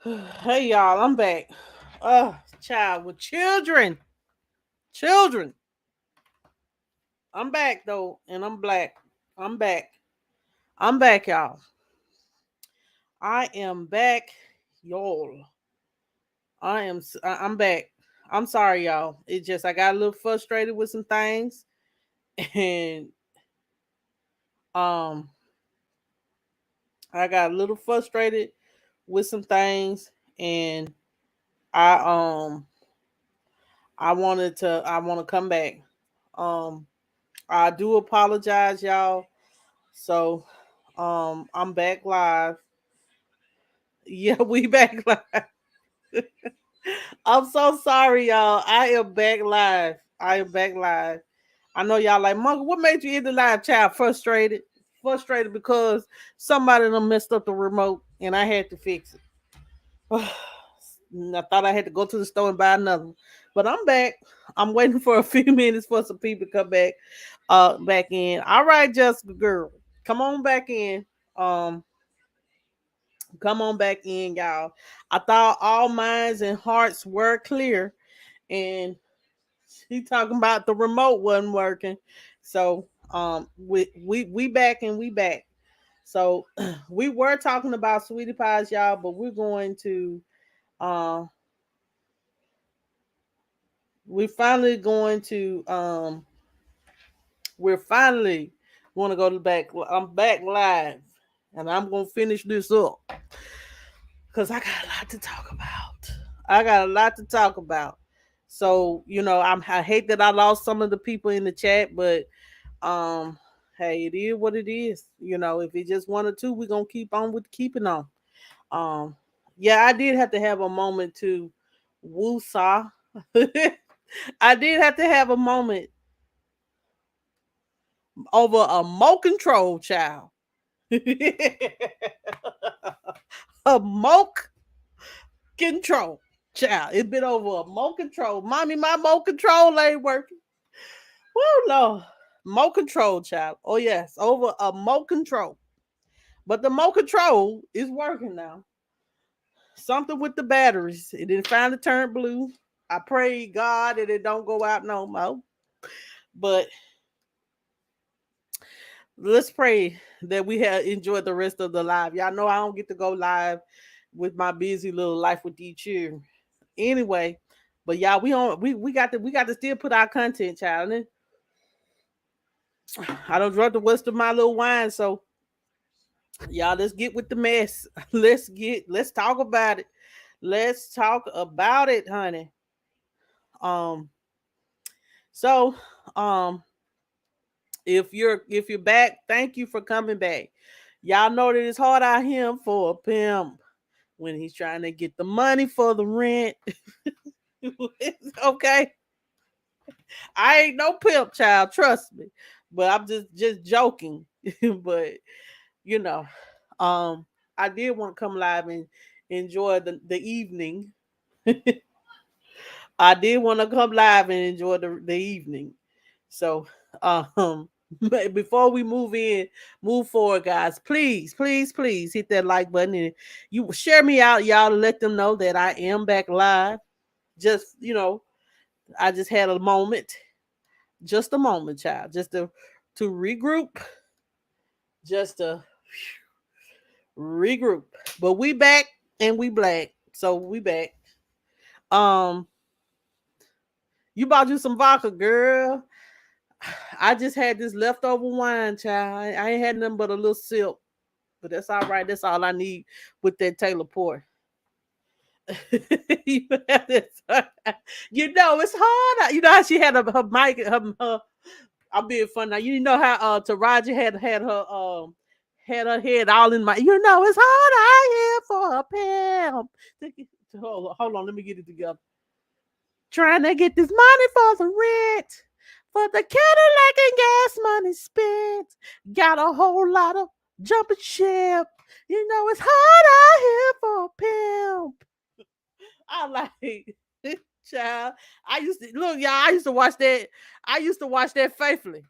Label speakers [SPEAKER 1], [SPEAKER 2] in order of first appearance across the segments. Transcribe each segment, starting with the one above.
[SPEAKER 1] Hey y'all, I'm back. Child with children. Children. I'm back though, and I'm black. I'm back. I'm back, y'all. I am back, y'all. I'm back. I'm sorry, y'all. It just I got a little frustrated with some things, and um, I got a little frustrated with some things, and I I want to come back. Um, I do apologize, y'all. So, I'm back live. Yeah, we back live. I'm so sorry, y'all. I am back live. I am back live. I know y'all like, Mother, what made you end the live, child? Frustrated. Frustrated because somebody done messed up the remote and I had to fix it. I thought I had to go to the store and buy another one. But I'm back. I'm waiting for a few minutes for some people to come back in. All right, Jessica girl. Come on back in. Um Come on back in, y'all. I thought all minds and hearts were clear, and she talking about the remote wasn't working. So we back and we back. So we were talking about sweetie pies, y'all, but uh we're finally going to we're finally going to go to back. I'm back live, and I'm gonna finish this up because I got a lot to talk about. I got a lot to talk about. So I hate that I lost some of the people in the chat, but um, hey, it is what it is. If it's just one or two, we're gonna keep on with keeping on. Um, yeah, I did have to have a moment to woo-saw. I did have to have a moment over a mo control child. A moke control. Child, it's been over a mo control. Mommy, my mo control ain't working. Woo, no. Mo control, child. Oh, yes, over a mo control. But the mo control is working now. Something with the batteries. It didn't finally turn blue. I pray God that it don't go out no more. But let's pray that we have enjoyed the rest of the live. Y'all know I don't get to go live with my busy little life with these children. Anyway, but y'all, we got to still put our content, child. And I don't drink the rest of my little wine, so y'all, let's get with the mess. Let's talk about it. Let's talk about it, honey. Um, so um if you're back, thank you for coming back. Y'all know that it's hard out here for a pimp when he's trying to get the money for the rent. Okay. I ain't no pimp child, trust me. But I'm just joking. But you know, um, I did want to come live and enjoy the evening. I did want to come live and enjoy the evening. So, um, but before we move forward, guys, please, please, please hit that like button and you share me out, y'all, to let them know that I am back live. Just, I just had a moment, just a moment, child, just to regroup, just to regroup. But we back and we black, so we back. Um, you bought you some vodka, girl. I just had this leftover wine, child. I ain't had nothing but a little sip, but that's all right. That's all I need with that Taylor Port. you, you know it's hard. You know how she had her mic. I'm being funny now. You know how Taraji had her head all in my. You know it's hard out here for a pimp. Hold on, let me get it together. Trying to get this money for the rent, for the Cadillac and gas money spent. Got a whole lot of jumping ship. You know it's hard out here for a pimp. I like child. I used to look, y'all. I used to watch that. I used to watch that faithfully.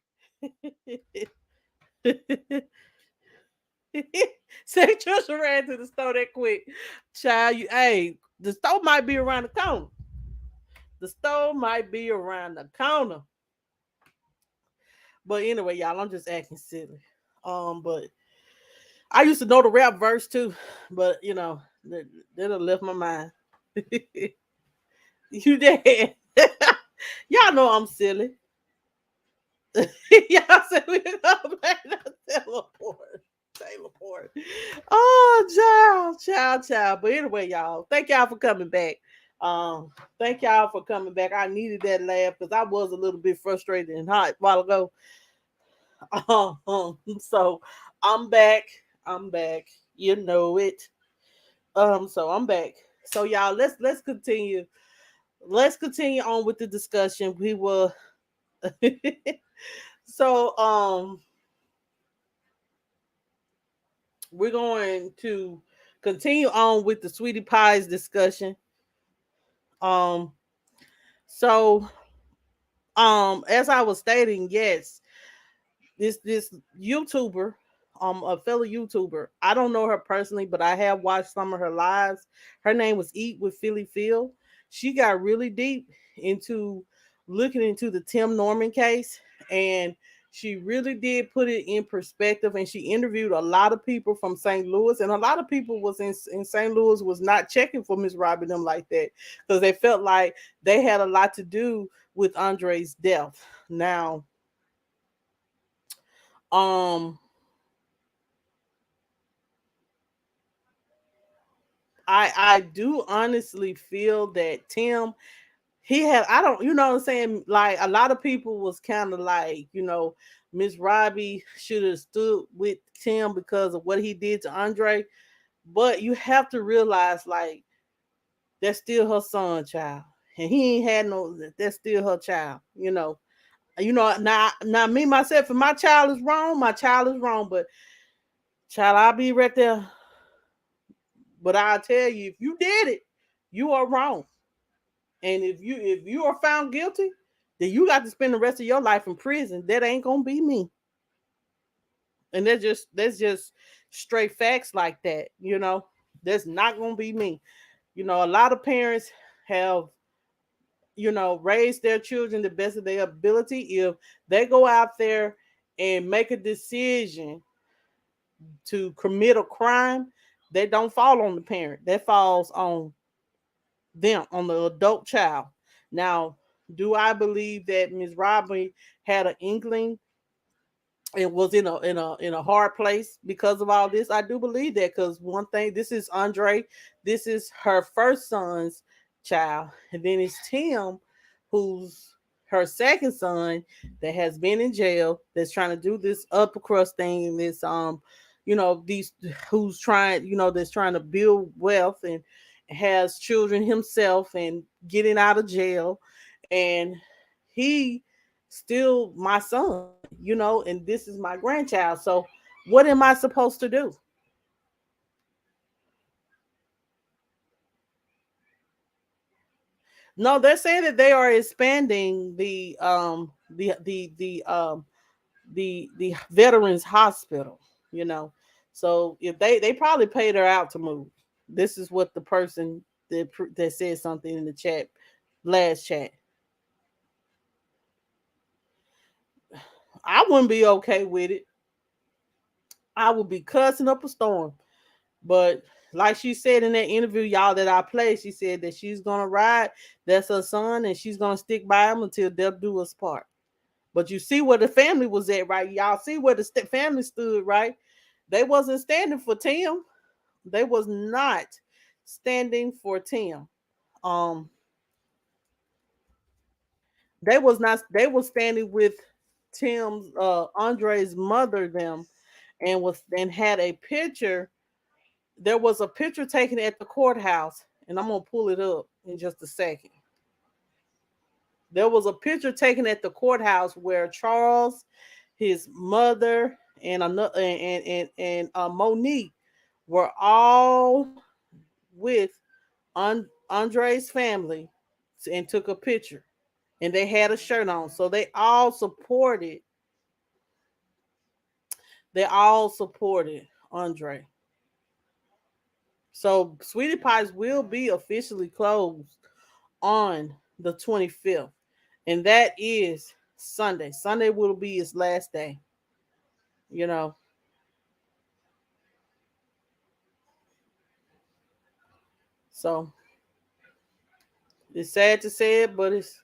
[SPEAKER 1] Say Trisha ran to the store that quick. Child, hey, the store might be around the corner. The store might be around the corner. But anyway, y'all, I'm just acting silly. But I used to know the rap verse too, but that left my mind. You did. Y'all know I'm silly. Y'all said we go back to teleport. Teleport. Oh, child. But anyway, y'all, thank y'all for coming back. Um, Thank y'all for coming back. I needed that laugh because I was a little bit frustrated and hot a while ago. So I'm back. I'm back. You know it. So I'm back. So y'all, let's continue. Let's continue on with the discussion. We will. So we're going to continue on with the sweetie pies discussion. Um, so as I was stating, yes, this YouTuber, a fellow YouTuber. I don't know her personally, but I have watched some of her lives. Her name was Eat with Philly Phil. She got really deep into looking into the Tim Norman case, and she really did put it in perspective. And she interviewed a lot of people from St. Louis, and a lot of people was in St. Louis was not checking for Miss Robbie them like that because they felt like they had a lot to do with Andre's death. Now, um I do honestly feel that Tim, he had, I don't, you know what I'm saying, like a lot of people was kind of like, Miss Robbie should have stood with Tim because of what he did to Andre, but you have to realize like that's still her son, child, and he ain't had no, that's still her child, now me myself, if my child is wrong, my child is wrong, but child, I'll be right there. But I'll tell you, if you did it, you are wrong. And if you are found guilty, then you got to spend the rest of your life in prison. That ain't gonna be me. And that's just straight facts like that. That's not gonna be me. A lot of parents have, raised their children the best of their ability. If they go out there and make a decision to commit a crime, that don't fall on the parent. That falls on them, on the adult child. Now, do I believe that Ms. Robbie had an inkling and was in a hard place because of all this? I do believe that because one thing, this is Andre, this is her first son's child, and then it's Tim, who's her second son that has been in jail, that's trying to do this upper crust thing, and this these who's trying, that's trying to build wealth and has children himself and getting out of jail, and he still my son, and this is my grandchild. So what am I supposed to do? No, they're saying that they are expanding the veterans hospital, you know. So if they probably paid her out to move. This is what the person that said something in the chat, last chat. I wouldn't be okay with it. I would be cussing up a storm. But like she said in that interview, y'all, that I played, she said that she's gonna ride. That's her son, and she's gonna stick by him until death do us part. But you see where the family was at, right? Y'all see where the family stood, right? They wasn't standing for Tim. They was not standing for Tim. Um, they was not. They was standing with Tim's Andre's mother. Them and had a picture. There was a picture taken at the courthouse, and I'm gonna pull it up in just a second. There was a picture taken at the courthouse where Charles, his mother, and another and Monique were all with Andre's family and took a picture, and they had a shirt on, so they all supported. They all supported Andre. So Sweetie Pies will be officially closed on the 25th. And that is Sunday. Sunday will be his last day. You know. So it's sad to say it, but it's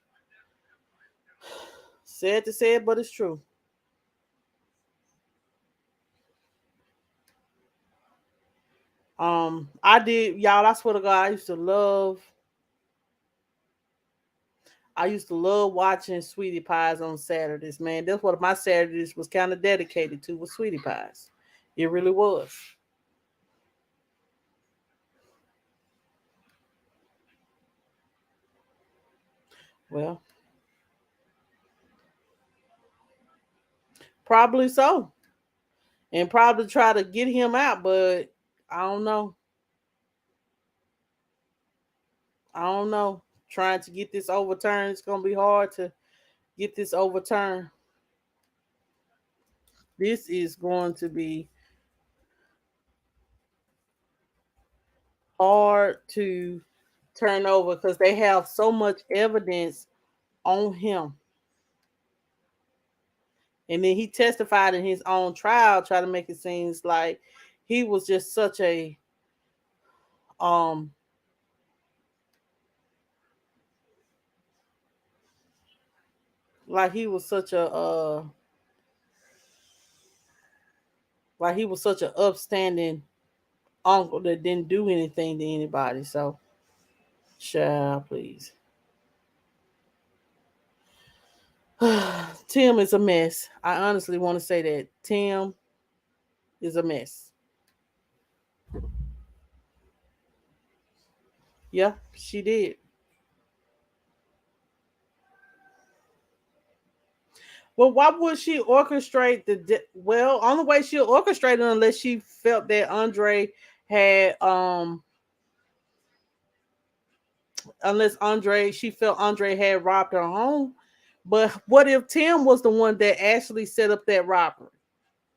[SPEAKER 1] sad to say it, but it's true. I did, y'all. I swear to God, I used to love watching Sweetie Pies on Saturdays, man. That's what my Saturdays was kind of dedicated to, was Sweetie Pies. It really was. Well, probably so. And probably try to get him out, but I don't know. I don't know. Trying to get this overturned, it's gonna be hard to get this overturned. This is going to be hard to turn over because they have so much evidence on him. And then he testified in his own trial, trying to make it seem like he was just such a um like he was such a like he was such an upstanding uncle that didn't do anything to anybody. So, child, please. Tim is a mess. I honestly want to say that Tim is a mess. Yeah, she did. Well, why would she orchestrate well, only way she'll orchestrate it unless she felt that Andre had unless Andre she felt Andre had robbed her home. But what if Tim was the one that actually set up that robbery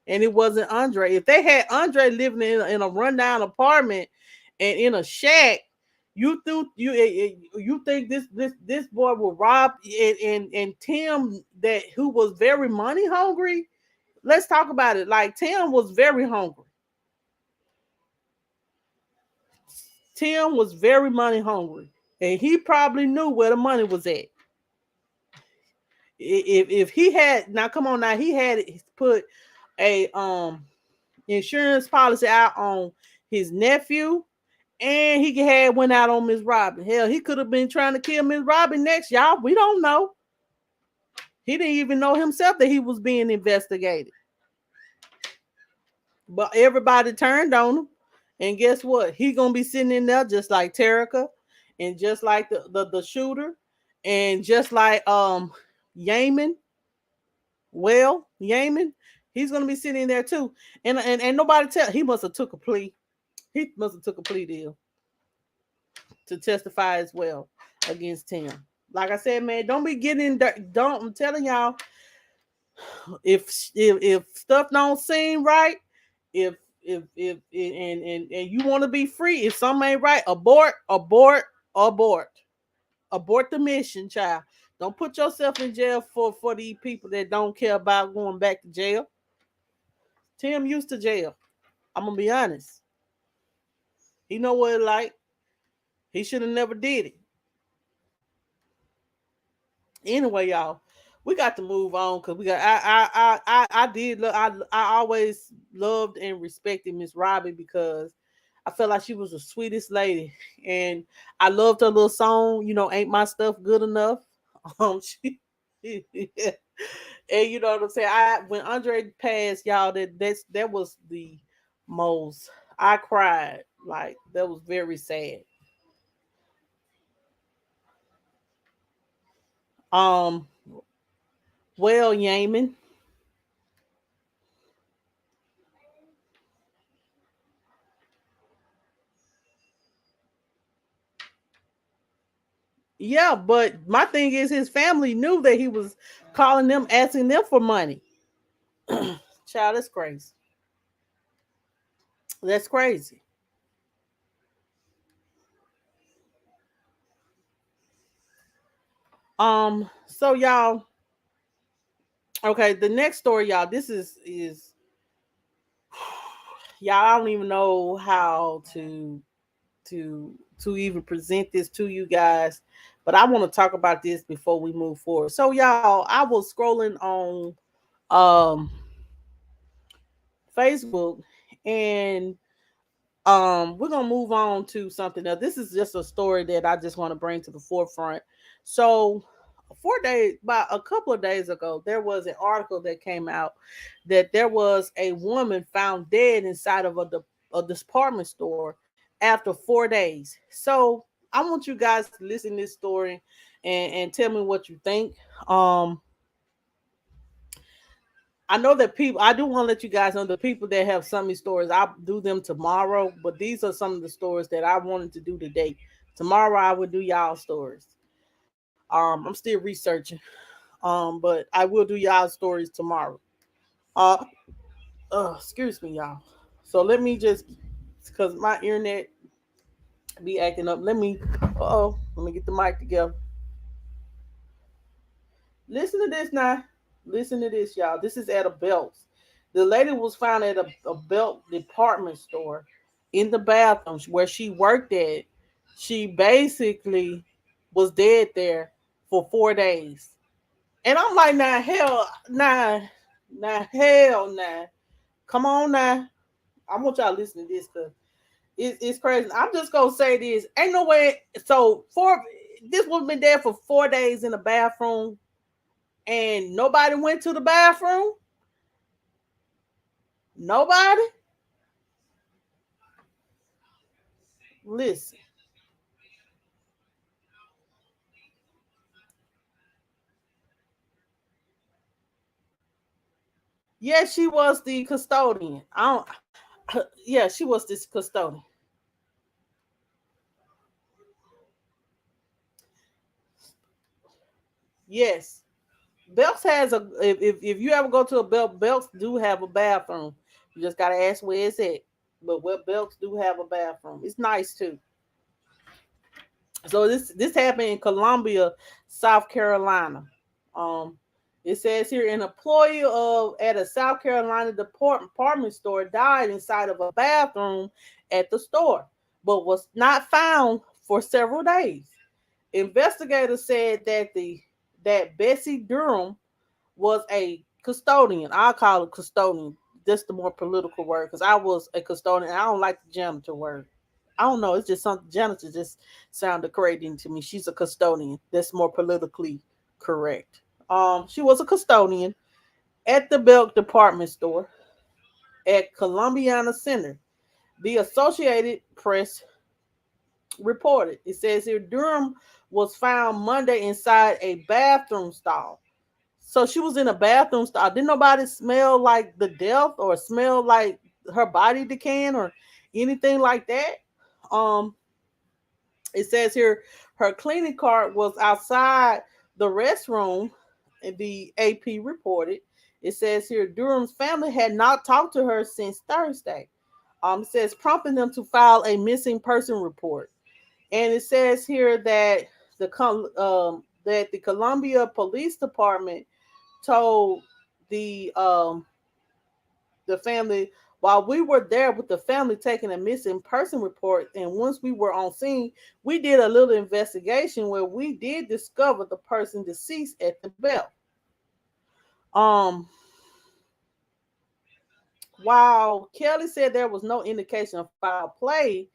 [SPEAKER 1] and it wasn't Andre? If they had Andre living in a rundown apartment and in a shack, you think this boy will rob and Tim that who was very money hungry. Let's talk about it. Like Tim was very hungry. Tim was very money hungry, and he probably knew where the money was at. If he had now, come on now, he had put a insurance policy out on his nephew, and he had went out on Miss Robin. Hell, he could have been trying to kill Miss Robin next, y'all. We don't know. He didn't even know himself that he was being investigated. But everybody turned on him. And guess what? He gonna be sitting in there just like Terica and just like the shooter and just like Yaman. Well, Yaman, he's gonna be sitting in there too. And nobody tell he must have took a plea. He must have took a plea deal to testify as well against him. Like I said, man, don't be getting don't I'm telling y'all, if stuff don't seem right, if and you want to be free, if something ain't right, abort the mission, child. Don't put yourself in jail for these people that don't care about going back to jail. Tim used to jail. I'm gonna be honest. He know what it like. He should have never did it. Anyway, y'all, we got to move on because we got. I did. I always loved and respected Miss Robbie because I felt like she was the sweetest lady, and I loved her little song. You know, ain't my stuff good enough? She, and you know what I'm saying. I when Andre passed, y'all, that was the most. I cried like that was very sad. Um, well, Yaman. Yeah, but my thing is his family knew that he was calling them, asking them for money. Child, that's crazy. That's crazy. So y'all, okay, the next story, y'all, this is y'all, I don't even know how to to even present this to you guys, but I want to talk about this before we move forward. So y'all, I was scrolling on um Facebook, and we're gonna move on to something else. This is just a story that I just want to bring to the forefront. So 4 days, about a couple of days ago, there was an article that came out that there was a woman found dead inside of a department store after 4 days. So I want you guys to listen to this story and tell me what you think. um I know that people, I do want to let you guys know the people that have some of these stories, I'll do them tomorrow, but these are some of the stories that I wanted to do today. Tomorrow I will do y'all stories. I'm still researching. But I will do y'all stories tomorrow. Uh excuse me, y'all. So let me just, because my internet be acting up. Let me get the mic together. Listen to this now. Listen to this, y'all. This is at a Belts. The lady was found at a belt department store in the bathroom where she worked at. She basically was dead there for 4 days. And I'm like, hell, nah. Come on now. I want y'all to listen to this because it's crazy. I'm just gonna say this. Ain't no way. So this woman been there for 4 days in the bathroom, and nobody went to the bathroom. Nobody. Listen. Yes, she was the custodian. I don't. Yeah, she was this custodian. Yes, Belts has a. If you ever go to a Belts do have a bathroom. You just gotta ask where it's at. But what Belts do have a bathroom. It's nice too. So this happened in Columbia, South Carolina. Um, it says here an employee of at a South Carolina department store died inside of a bathroom at the store, but was not found for several days. Investigators said that Bessie Durham was a custodian. I call it custodian. That's the more political word because I was a custodian. I don't like the janitor word. I don't know. It's just something janitor just sounded crazy to me. She's a custodian. That's more politically correct. She was a custodian at the Belk department store at Columbiana Center. The Associated Press reported. It says here Durham was found Monday inside a bathroom stall. So she was in a bathroom stall. Didn't nobody smell like the death or smell like her body decaying or anything like that? Um, it says here her cleaning cart was outside the restroom, and the AP reported. It says here Durham's family had not talked to her since Thursday. It says prompting them to file a missing person report. And it says here that the Columbia Police Department told the the family while we were there with the family taking a missing person report, and once we were on scene, we did a little investigation where we did discover the person deceased at the bell. Um, while Kelly said there was no indication of foul play,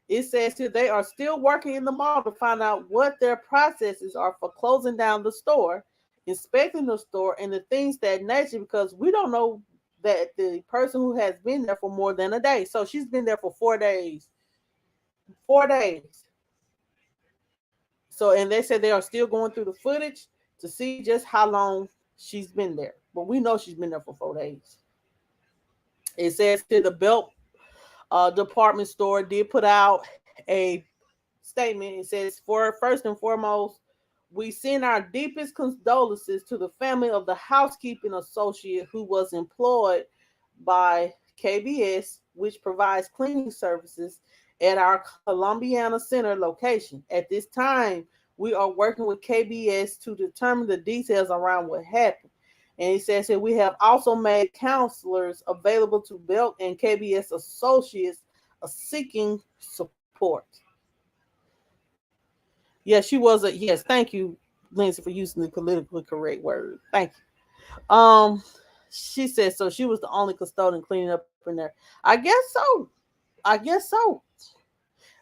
[SPEAKER 1] it says here they are still working in the mall to find out what their processes are for closing down the store, inspecting the store, and the things that nature because we don't know that the person who has been there for more than a day. So she's been there for 4 days. 4 days. So and they said they are still going through the footage to see just how long she's been there. But we know she's been there for 4 days. It says to the belt department store did put out a statement. It says, for first and foremost, we send our deepest condolences to the family of the housekeeping associate who was employed by KBS which provides cleaning services at our Columbiana Center location. At this time, we are working with KBS to determine the details around what happened. And he says that we have also made counselors available to Belk and KBS associates seeking support. Yes, she was a yes. Thank you, Lindsay, for using the politically correct word. Thank you. She said so. She was the only custodian cleaning up in there. I guess so. I guess so.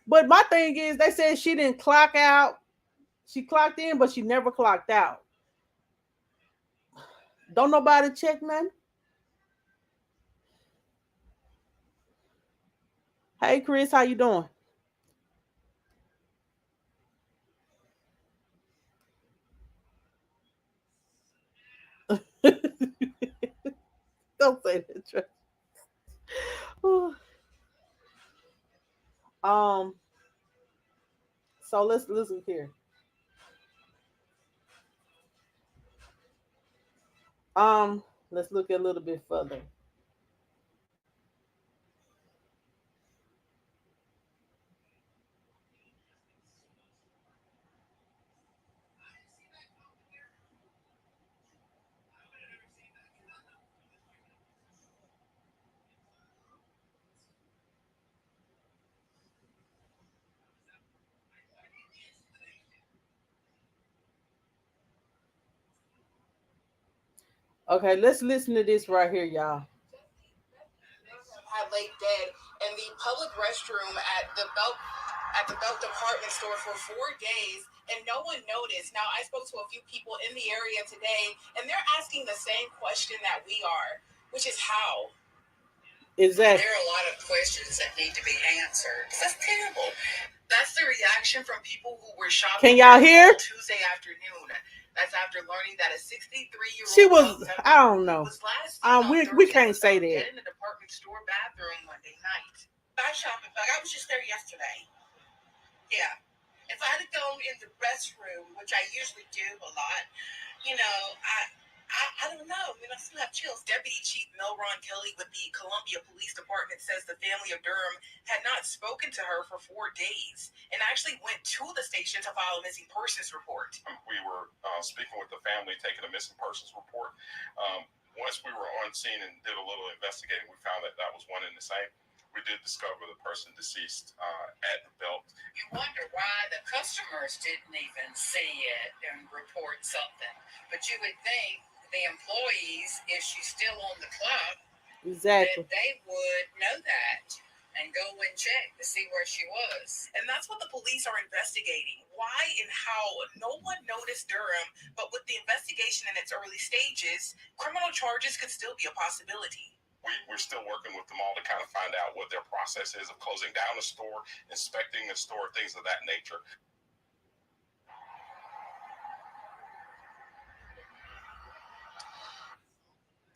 [SPEAKER 1] But my thing is, they said she didn't clock out. She clocked in, but she never clocked out. Don't nobody check nothing. Hey, Chris, how you doing? Don't say that. um. So let's listen here. Let's look a little bit further. Okay, let's listen to this right here, y'all.
[SPEAKER 2] Had laid dead in the public restroom at the Belk department store for 4 days, and no one noticed. Now, I spoke to a few people in the area today, and they're asking the same question that we are, which is how.
[SPEAKER 1] Exactly.
[SPEAKER 2] There are a lot of questions that need to be answered. That's terrible. That's the reaction from people who were shopping.
[SPEAKER 1] Can y'all hear?
[SPEAKER 2] Tuesday afternoon. That's after learning that a 63-year-old
[SPEAKER 1] she was. I don't know.
[SPEAKER 2] was last seen
[SPEAKER 1] We can't say that.
[SPEAKER 2] in the department store bathroom Monday night. I shop at Bug. I was just there yesterday. Yeah. If I had gone in the restroom, which I usually do a lot, I don't know. I mean, I still have chills. Deputy Chief Melron Kelly with the Columbia Police Department says the family of Durham had not spoken to her for 4 days and actually went to the station to file a missing persons report.
[SPEAKER 3] We were speaking with the family, taking a missing persons report. Once we were on scene and did a little investigating, we found that that was one and the same. We did discover the person deceased at the Belk.
[SPEAKER 2] You wonder why the customers didn't even see it and report something. But you would think the employees, if she's still on the clock,
[SPEAKER 1] exactly,
[SPEAKER 2] that they would know that and go and check to see where she was. And that's what the police are investigating. Why and how no one noticed Durham, but with the investigation in its early stages, criminal charges could still be a possibility.
[SPEAKER 3] We're still working with them all to kind of find out what their process is of closing down a store, inspecting the store, things of that nature.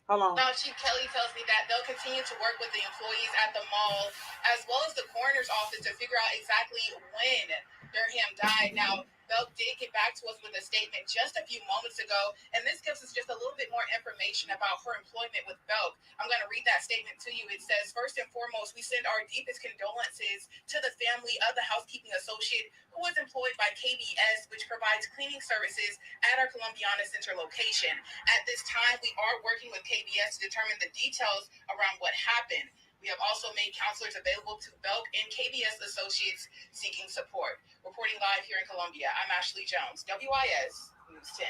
[SPEAKER 1] Hold on.
[SPEAKER 2] Now, Chief Kelly tells me that they'll continue to work with the employees at the mall as well as the coroner's office to figure out exactly when Durham died. Now, Belk did get back to us with a statement just a few moments ago, and this gives us just a little bit more information about her employment with Belk. I'm going to read that statement to you. It says, first and foremost, we send our deepest condolences to the family of the housekeeping associate who is employed by KBS, which provides cleaning services at our Columbiana Center location. At this time, we are working with KBS to determine the details around what happened. We have also made counselors available to Belk and KBS associates seeking support. Reporting live here in Columbia, I'm Ashley Jones, WIS News 10.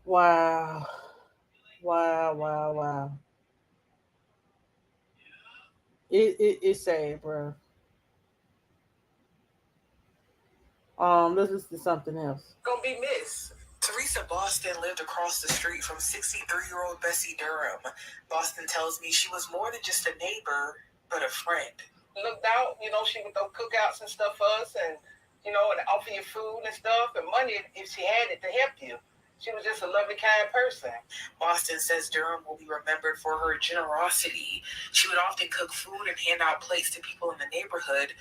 [SPEAKER 1] Wow. Wow. It's sad, bro. Let's listen to something else.
[SPEAKER 2] Gonna be missed. Teresa Boston lived across the street from 63-year-old Bessie Durham. Boston tells me she was more than just a neighbor, but a friend. Looked out, she would throw cookouts and stuff for us and offer you food and stuff and money if she had it to help you. She was just a lovely, kind person. Boston says Durham will be remembered for her generosity. She would often cook food and hand out plates to people in the neighborhood,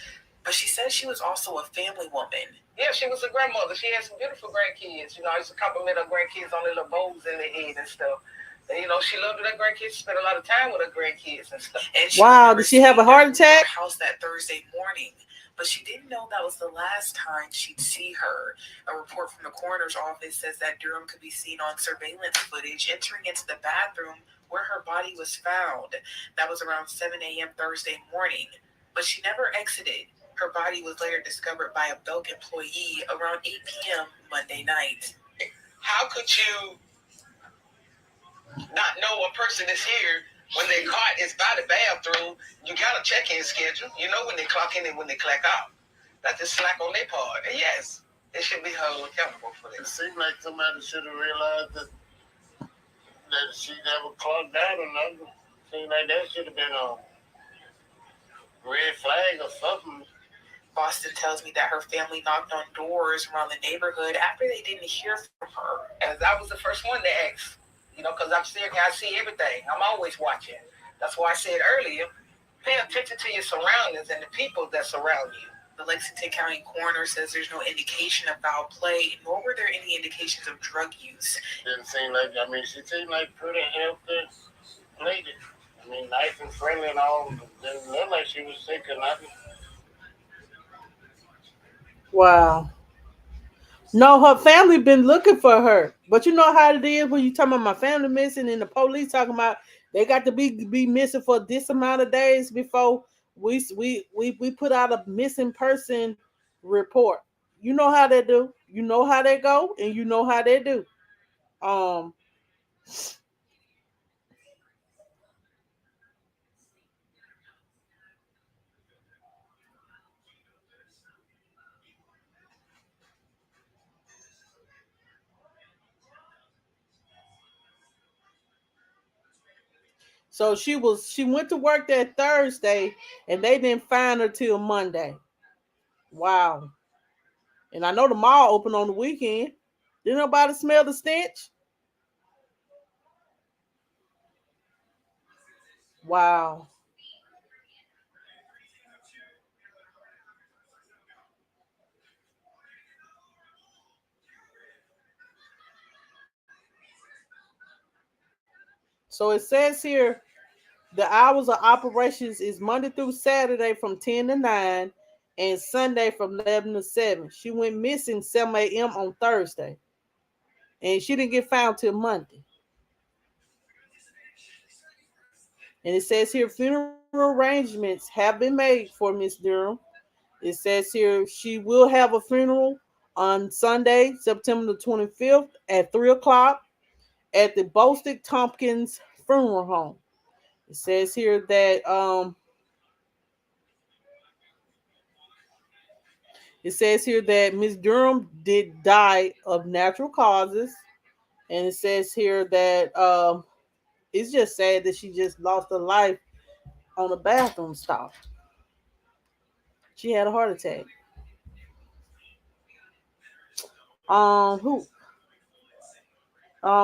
[SPEAKER 2] but she says she was also a family woman. Yeah, she was a grandmother. She had some beautiful grandkids. I used to compliment her grandkids on their little bows in their head and stuff. And, she loved her grandkids. She spent a lot of time with her grandkids and stuff. And she was
[SPEAKER 1] Wow,
[SPEAKER 2] never
[SPEAKER 1] did she have a
[SPEAKER 2] seen
[SPEAKER 1] heart
[SPEAKER 2] at
[SPEAKER 1] attack?
[SPEAKER 2] her house that Thursday morning. But she didn't know that was the last time she'd see her. A report from the coroner's office says that Durham could be seen on surveillance footage entering into the bathroom where her body was found. That was around 7 a.m. Thursday morning. But she never exited. Her body was later discovered by a Belk employee around 8 p.m. Monday night. How could you not know a person is here when their car is by the bathroom? You got a check-in schedule. You know when they clock in and when they clock out. That's just slack on their part. And yes, they should be held accountable for this. It seems like somebody should have realized that she never clocked out or nothing. Seems like that should have been a red flag or something. Boston tells me that her family knocked on doors around the neighborhood after they didn't hear from her. And I was the first one to ask, because I'm sitting here, I see everything. I'm always watching. That's why I said earlier, pay attention to your surroundings and the people that surround you. The Lexington County coroner says there's no indication of foul play, nor were there any indications of drug use. Didn't seem like, she seemed like pretty healthy lady. Nice and friendly and all. Didn't look like she was sick or nothing.
[SPEAKER 1] Wow. No, her family been looking for her. But you know how it is when you talking about my family missing and the police talking about they got to be missing for this amount of days before we put out a missing person report. You know how they do. You know how they go and you know how they do. Um so she went to work that Thursday and they didn't find her till Monday. Wow. And I know the mall open on the weekend. Did nobody smell the stench? Wow. So it says here the hours of operations is Monday through Saturday from 10 to 9 and Sunday from 11 to 7. She went missing 7 a.m. on Thursday and she didn't get found till Monday. And it says here funeral arrangements have been made for Miss Durham. It says here she will have a funeral on Sunday, September the 25th at 3 o'clock at the Bostick Tompkins Funeral Home. It says here that Miss Durham did die of natural causes, and it says here that it's just sad that she just lost her life on a bathroom stall. She had a heart attack. Who?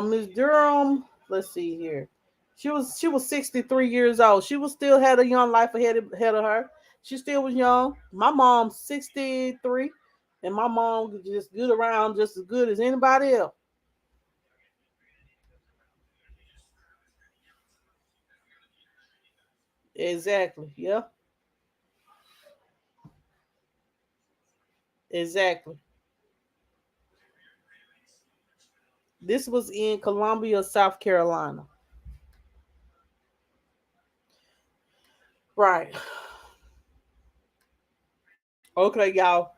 [SPEAKER 1] Miss Durham. Let's see here. She was 63 years old. She was still had a young life ahead of her. She still was young. My mom's 63, and my mom just good around just as good as anybody else. Exactly. Yeah. Exactly. This was in Columbia, South Carolina. Right. Okay, y'all.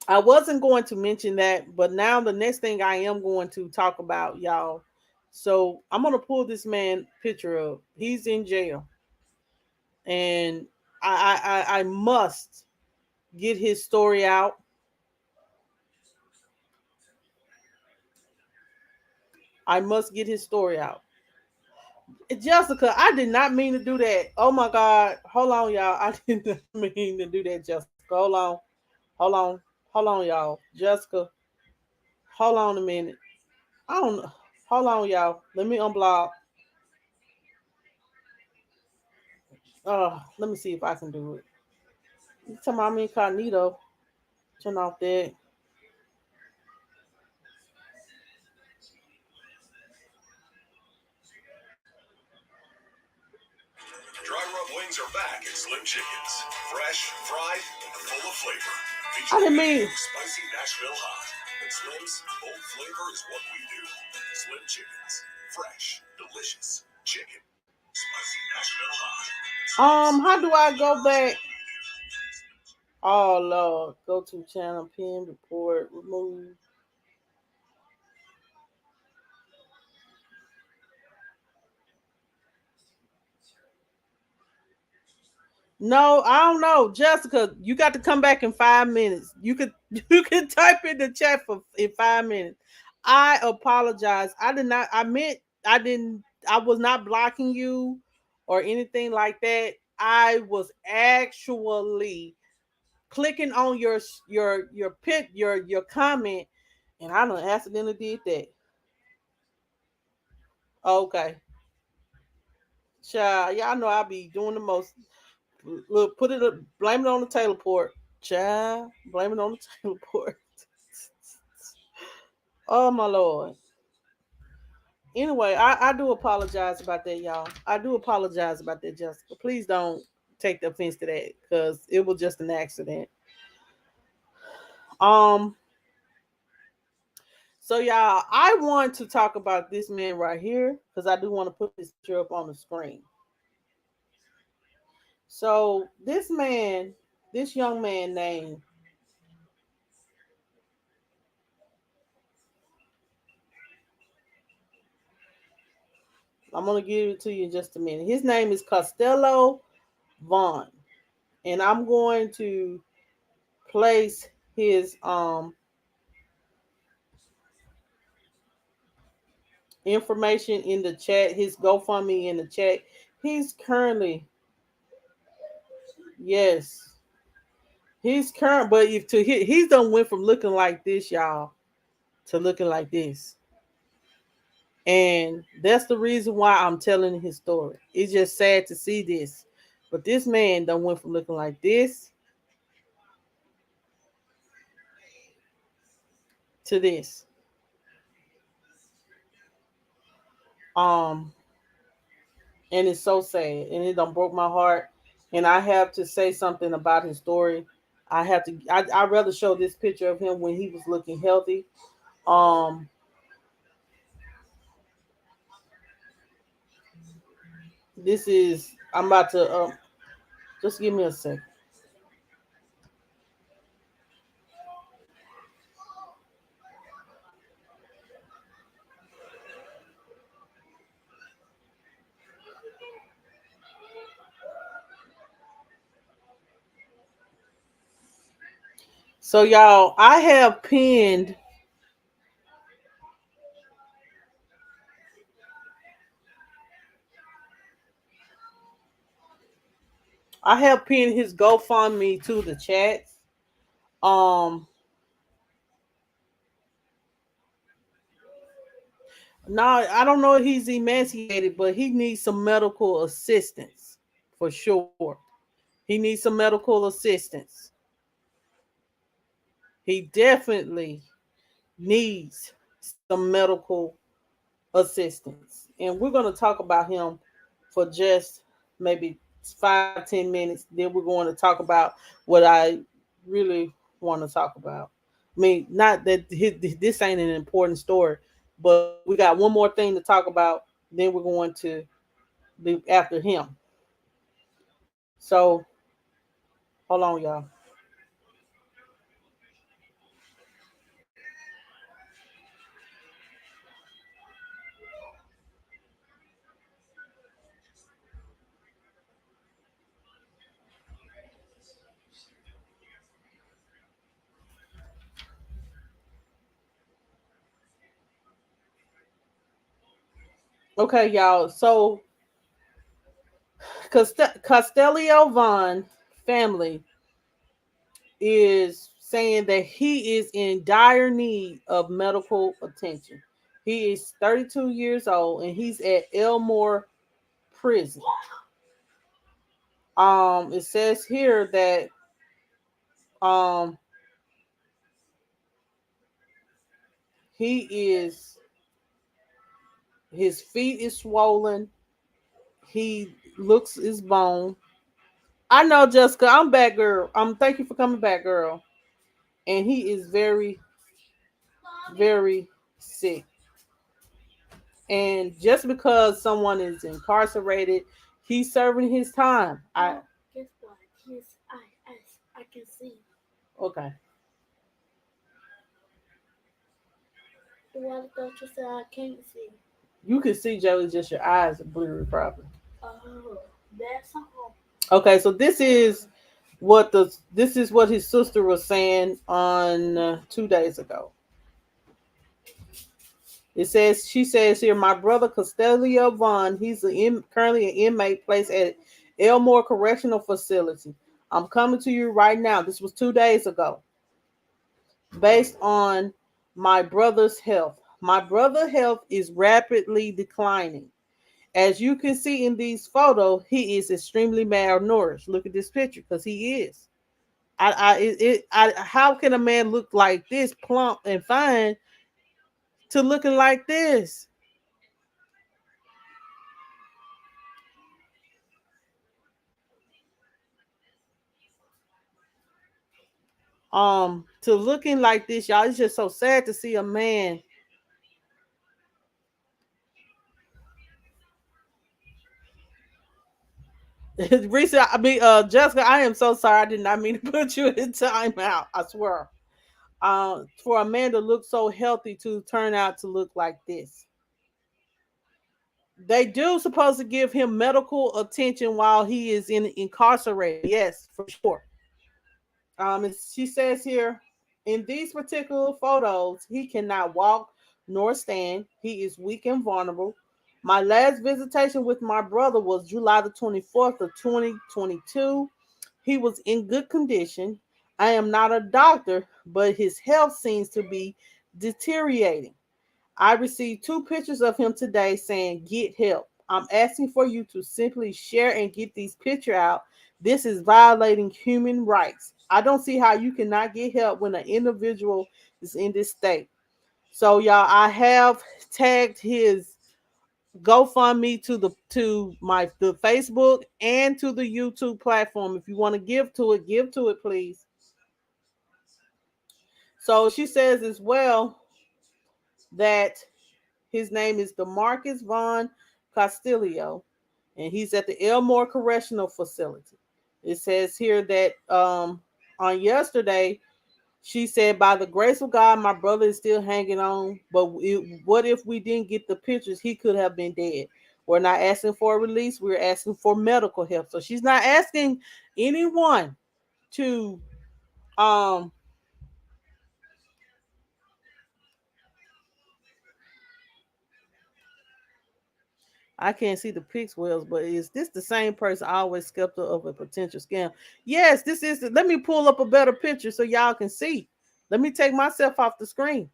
[SPEAKER 1] I wasn't going to mention that, but now the next thing I am going to talk about, y'all. So I'm gonna pull this man picture up. He's in jail, and I must get his story out. I must get his story out. Jessica, I did not mean to do that. Oh my God. Hold on, y'all. I did not mean to do that, Jessica. Hold on. Hold on. Hold on, y'all. Jessica, hold on a minute. I don't know. Hold on, y'all. Let me unblock. Let me see if I can do it. You talking about me incognito. Turn off that.
[SPEAKER 2] Slim Chickens. Fresh, fried, and full of flavor.
[SPEAKER 1] I
[SPEAKER 2] Featuring
[SPEAKER 1] didn't
[SPEAKER 2] a
[SPEAKER 1] mean.
[SPEAKER 2] new spicy Nashville hot. At Slim's, bold flavor is what we do. Slim Chickens. Fresh, delicious chicken. Spicy Nashville hot.
[SPEAKER 1] How do I go back? Oh Lord, go to channel, pin, report, remove. No, I don't know, Jessica. You got to come back in 5 minutes. You could you can type in the chat for in 5 minutes. I apologize. I did not. I meant I didn't. I was not blocking you or anything like that. I was actually clicking on your pit your comment, and I done accidentally did that. Okay, child, y'all know I be doing the most. Look, put it up, blame it on the Taylor port. Child, blame it on the Taylor port. Oh my lord. Anyway, I do apologize about that, y'all. I do apologize about that, Jessica. Please don't take the offense to that because it was just an accident. Um, so y'all, I want to talk about this man right here because I do want to put this picture up on the screen. So this man, this young man named I'm gonna give it to you in just a minute. His name is Kastellio Vaughn, and I'm going to place his information in the chat, his GoFundMe in the chat. He's currently yes, he's current, but if to he's done went from looking like this, y'all, to looking like this. And that's the reason why I'm telling his story. It's just sad to see this. But this man done went from looking like this to this. Um, and it's so sad. And it done broke my heart. And I have to say something about his story. I'd rather show this picture of him when he was looking healthy. Um, this is I'm about to just give me a second. So y'all, I have pinned his GoFundMe to the chat. Um, now I don't know if he's emaciated, but he needs some medical assistance for sure. He needs some medical assistance. He definitely needs some medical assistance. And we're going to talk about him for just maybe 5-10 minutes. Then we're going to talk about what I really want to talk about. I mean, not that this ain't an important story, but we got one more thing to talk about. Then we're going to be after him. So hold on, y'all. Okay, y'all. So Castellio Vaughn family is saying that he is in dire need of medical attention. He is 32 years old and he's at Elmore Prison. It says here that um he is his feet is swollen. He looks his bone. I know, Jessica. I'm back, girl. Thank you for coming back, girl. And he is very, very sick. And just because someone is incarcerated, he's serving his time.
[SPEAKER 2] Guess what? His eyes, I can see.
[SPEAKER 1] Okay.
[SPEAKER 2] The water doctor said I can't see.
[SPEAKER 1] You can see Joey, just your eyes are blurry, probably.
[SPEAKER 2] Oh, that's all.
[SPEAKER 1] Okay, so this is what his sister was saying on 2 days ago. She says here, my brother Castellio Vaughn, he's currently an inmate placed at Elmore Correctional Facility. I'm coming to you right now. This was 2 days ago. Based on my brother's health. My brother's health is rapidly declining. As you can see in these photos, he is extremely malnourished. Look at this picture, because he is. How can a man look like this, plump and fine, to looking like this? To looking like this, y'all. It's just so sad to see a man. Recently, Jessica, I am so sorry. I did not mean to put you in timeout. I swear. For a man to look so healthy to turn out to look like this. They do supposed to give him medical attention while he is incarcerated. Yes, for sure. She says here, in these particular photos, he cannot walk nor stand. He is weak and vulnerable. My last visitation with my brother was July the 24th of 2022. He was in good condition. I am not a doctor, but his health seems to be deteriorating. I received two pictures of him today saying, get help. I'm asking for you to simply share and get these pictures out. This is violating human rights. I don't see how you cannot get help when an individual is in this state. So y'all, I have tagged his GoFundMe to the Facebook and to the YouTube platform. If you want to give to it, please. So she says as well that his name is Demarcus Vaughn Castellio, and he's at the Elmore Correctional Facility. It says here that on yesterday, she said, by the grace of God, my brother is still hanging on. But what if we didn't get the pictures? He could have been dead. We're not asking for a release. We're asking for medical help. So she's not asking anyone to um I can't see the pics wells, but is this the same person always skeptical of a potential scam? Yes, this is. Let me pull up a better picture so y'all can see. Let me take myself off the screen.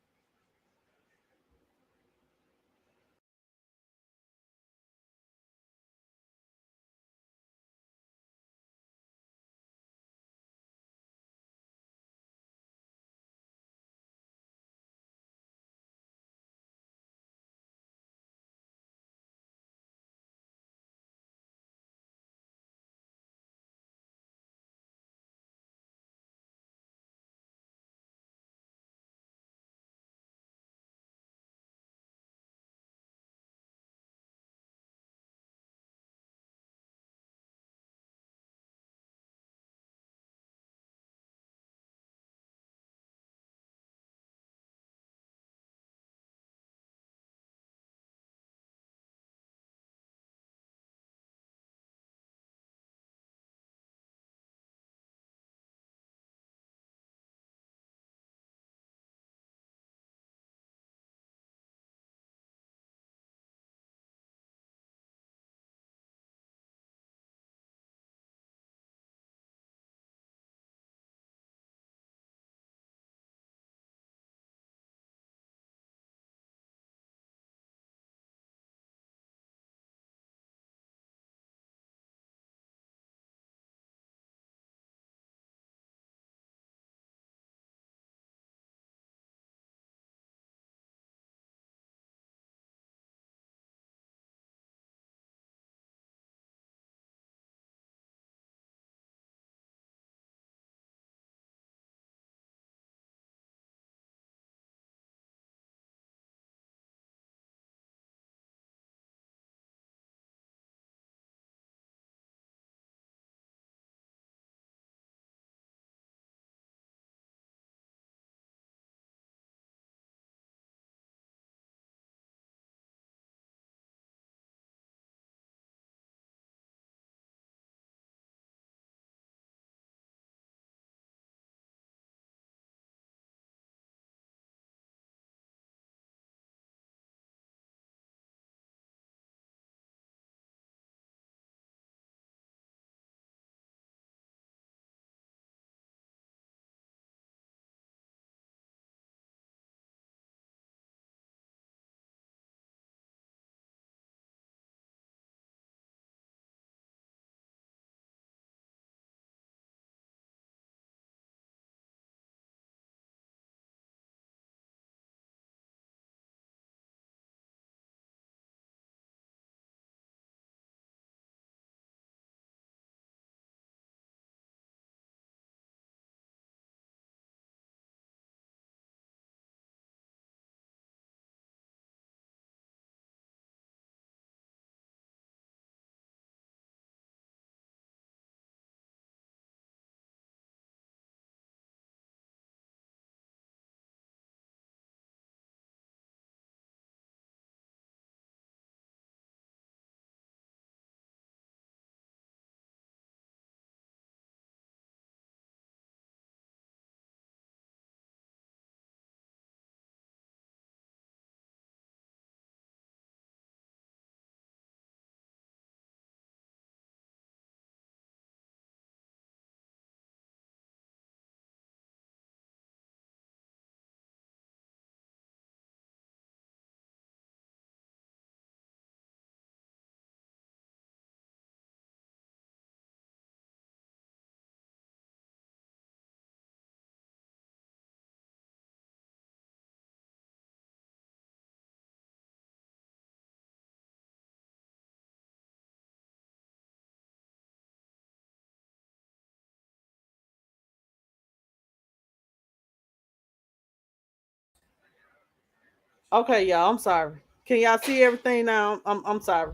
[SPEAKER 1] Okay, y'all. I'm sorry. Can y'all see everything now? I'm sorry.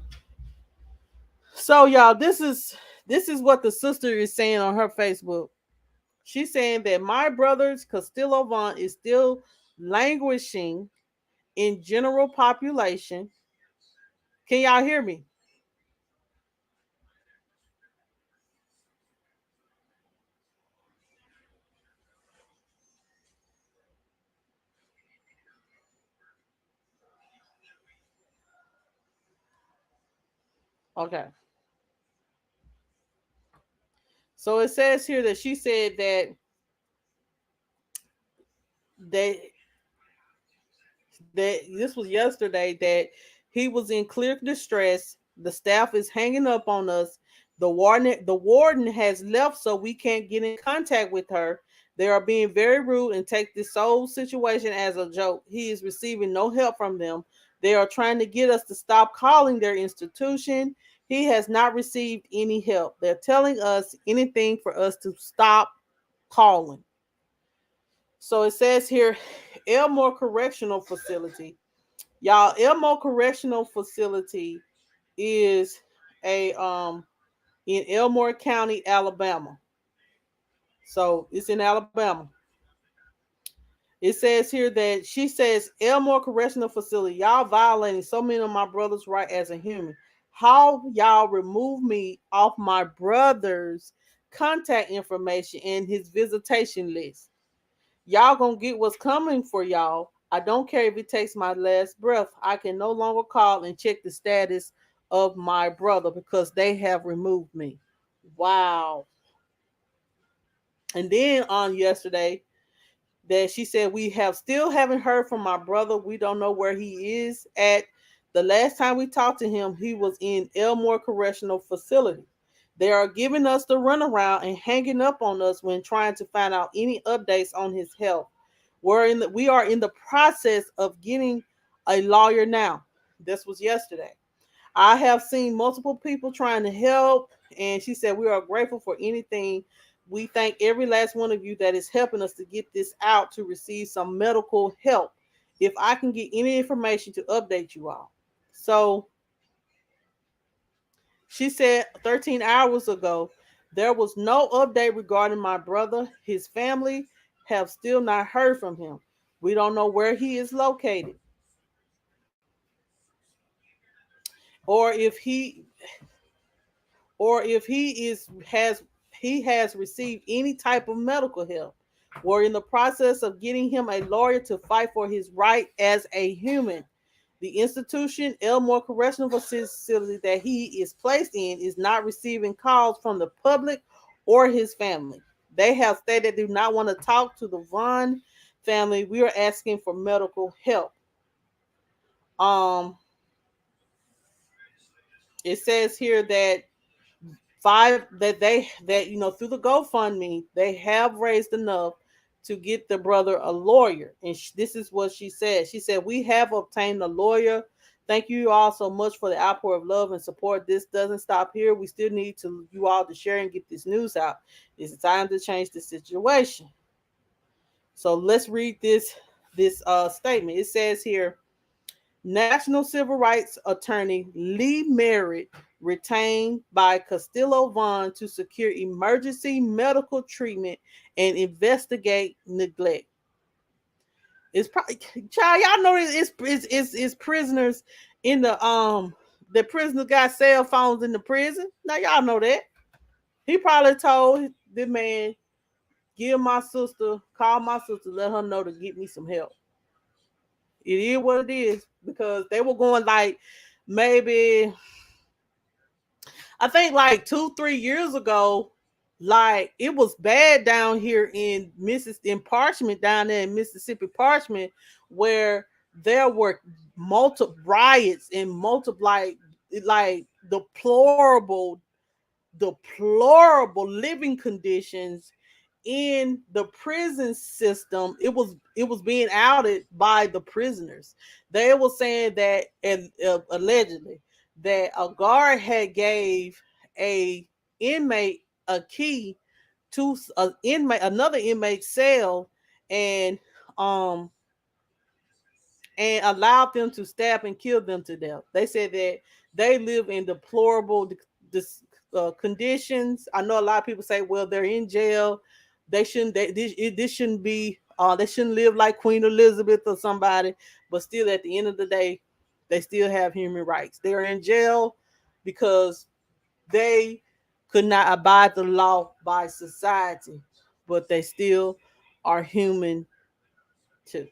[SPEAKER 1] So y'all, this is what the sister is saying on her Facebook. She's saying that my brother's Castillo Vaughn is still languishing in general population. Can y'all hear me? Okay. So it says here that she said that that this was yesterday, that he was in clear distress. The staff is hanging up on us. The warden has left, so we can't get in contact with her. They are being very rude and take this whole situation as a joke. He is receiving no help from them. They are trying to get us to stop calling their institution. He has not received any help. They're telling us anything for us to stop calling. So it says here, Elmore Correctional Facility. Y'all, Elmo Correctional Facility is a in Elmore County, Alabama. So it's in Alabama. It says here that she says Elmore Correctional Facility, y'all violating so many of my brother's right as a human. How y'all remove me off my brother's contact information and his visitation list? Y'all gonna get what's coming for y'all. I don't care if it takes my last breath. I can no longer call and check the status of my brother because they have removed me. Wow. And then on yesterday, that she said we have still haven't heard from my brother. We don't know where he is at. The last time we talked to him, he was in Elmore Correctional Facility. They are giving us the runaround and hanging up on us when trying to find out any updates on his health. We are in the process of getting a lawyer now. This was yesterday. I have seen multiple people trying to help, and she said we are grateful for anything. We thank every last one of you that is helping us to get this out to receive some medical help. If I can get any information to update you all. So she said 13 hours ago, there was no update regarding my brother. His family have still not heard from him. We don't know where he is located or if he or if he is has he has received any type of medical help. We're in the process of getting him a lawyer to fight for his right as a human. The institution, Elmore Correctional Facility, that he is placed in, is not receiving calls from the public or his family. They have stated they do not want to talk to the Vaughn family. We are asking for medical help. Um, it says here that through the GoFundMe they have raised enough to get the brother a lawyer, and this is what she said. She said we have obtained a lawyer. Thank you all so much for the outpour of love and support. This doesn't stop here. We still need to you all to share and get this news out. It's time to change the situation. So let's read this statement. It says here, National Civil Rights Attorney Lee Merritt retained by Castillo Vaughn to secure emergency medical treatment and investigate neglect. It's probably, child, y'all know it's prisoners in the prisoner got cell phones in the prison. Now y'all know that. He probably told the man, call my sister, let her know to get me some help. It is what it is because they were going like maybe I think like 2 3 years ago, like it was bad down here in Parchment down there in Mississippi Parchment, where there were multiple riots and multiple like deplorable living conditions in the prison system. It was being outed by the prisoners. They were saying that, and allegedly, that a guard had gave a inmate a key to another inmate cell, and um and allowed them to stab and kill them to death. They said that they live in deplorable conditions. I know a lot of people say, well, they're in jail. They shouldn't. This shouldn't be. They shouldn't live like Queen Elizabeth or somebody. But still, at the end of the day, they still have human rights. They are in jail because they could not abide the law by society, but they still are human too.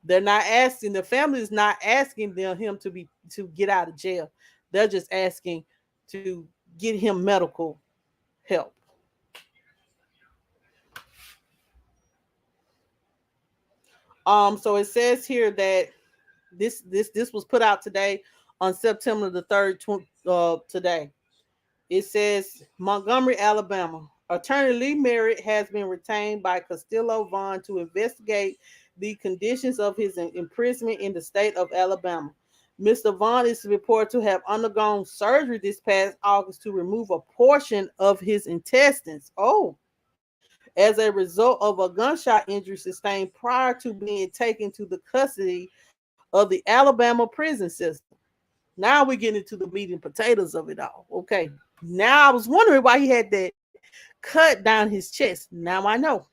[SPEAKER 1] They're not asking, the family is not asking him to get out of jail. They're just asking to get him medical help. So it says here that this was put out today on September the 3rd, today. It says Montgomery, Alabama. Attorney Lee Merritt has been retained by Kastellio Vaughn to investigate the conditions of his imprisonment in the state of Alabama. Mr. Vaughn is reported to have undergone surgery this past August to remove a portion of his intestines. Oh, as a result of a gunshot injury sustained prior to being taken to the custody of the Alabama prison system. Now we get into the meat and potatoes of it all. Okay. Now I was wondering why he had that cut down his chest. Now I know.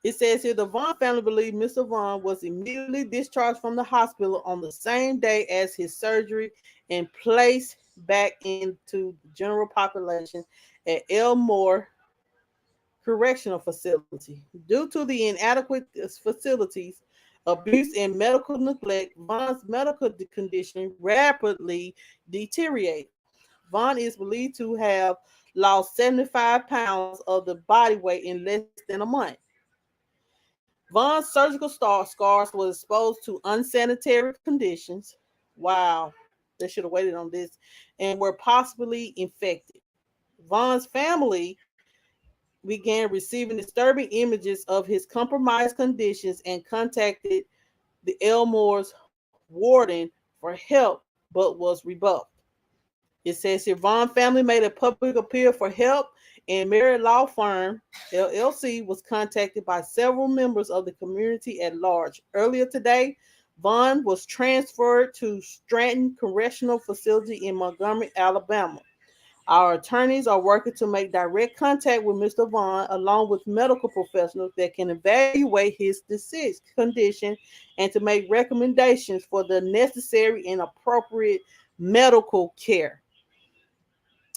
[SPEAKER 1] It says here the Vaughn family believes Mr. Vaughn was immediately discharged from the hospital on the same day as his surgery and placed back into the general population at Elmore Correctional Facility. Due to the inadequate facilities, abuse, and medical neglect, Vaughn's medical condition rapidly deteriorated. Vaughn is believed to have lost 75 pounds of the body weight in less than a month. Vaughn's surgical scars were exposed to unsanitary conditions. Wow, they should have waited on this, and were possibly infected. Vaughn's family began receiving disturbing images of his compromised conditions and contacted the Elmore's warden for help, but was rebuffed. It says here Vaughn family made a public appeal for help, and Mary Law Firm LLC was contacted by several members of the community at large. Earlier today, Vaughn was transferred to Stratton Correctional Facility in Montgomery, Alabama. Our attorneys are working to make direct contact with Mr. Vaughn, along with medical professionals that can evaluate his disease condition and to make recommendations for the necessary and appropriate medical care.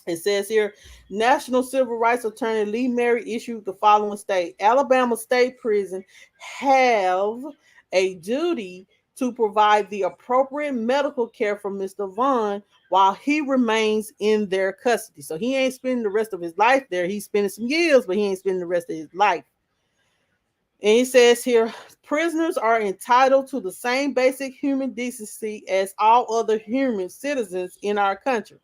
[SPEAKER 1] It says here, National Civil Rights Attorney Lee Merritt issued the following state: Alabama State Prison have a duty to provide the appropriate medical care for Mr. Vaughn while he remains in their custody. So he ain't spending the rest of his life there. He's spending some years, but he ain't spending the rest of his life. And he says here, prisoners are entitled to the same basic human decency as all other human citizens in our country.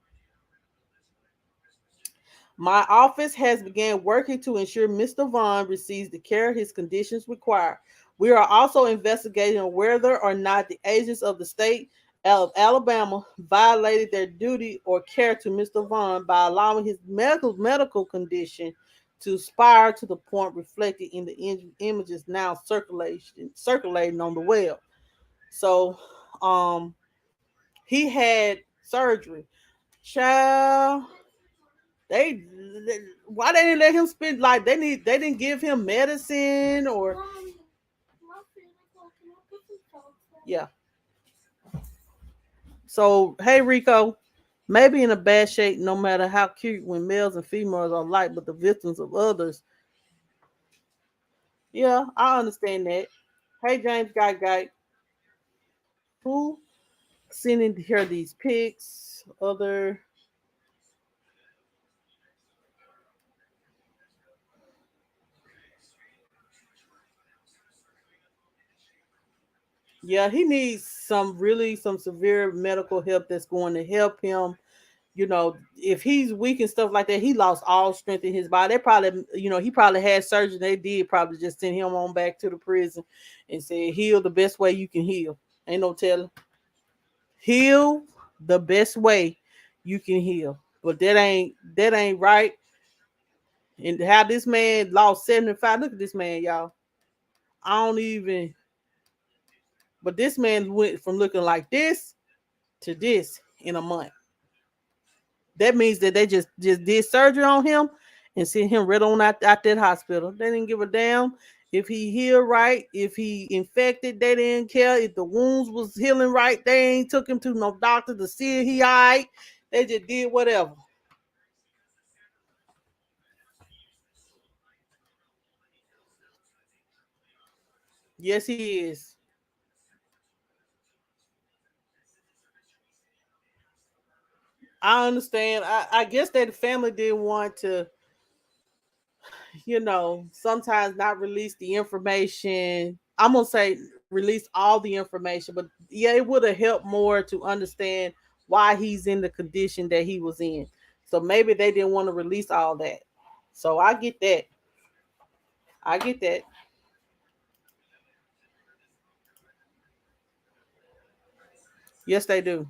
[SPEAKER 1] My office has begun working to ensure Mr. Vaughn receives the care his conditions require. We are also investigating whether or not the agents of the state of Alabama violated their duty or care to Mr. Vaughn by allowing his medical condition to aspire to the point reflected in the images now circulating on the web. So, um, he had surgery. Child, they why they didn't let him spend, like they didn't give him medicine or yeah. So hey Rico, maybe in a bad shape no matter how cute when males and females are alike, but the victims of others. Yeah, I understand that. Hey James Guy, who sending here these pics? Other, yeah, he needs some severe medical help that's going to help him. If he's weak and stuff like that, he lost all strength in his body. They probably, he probably had surgery. They did probably just send him on back to the prison and say, heal the best way you can heal. Ain't no telling. Heal the best way you can heal. But that ain't right. And how this man lost 75. Look at this man, y'all. I don't even. But this man went from looking like this to this in a month. That means that they just did surgery on him and sent him right on out that hospital. They didn't give a damn if he healed right, if he infected. They didn't care if the wounds was healing right. They ain't took him to no doctor to see if he all right. They just did whatever. Yes, he is. I understand. I guess that the family didn't want to, sometimes not release the information. I'm gonna say release all the information, but yeah, it would have helped more to understand why he's in the condition that he was in. So maybe they didn't want to release all that. So I get that. I get that. Yes, they do.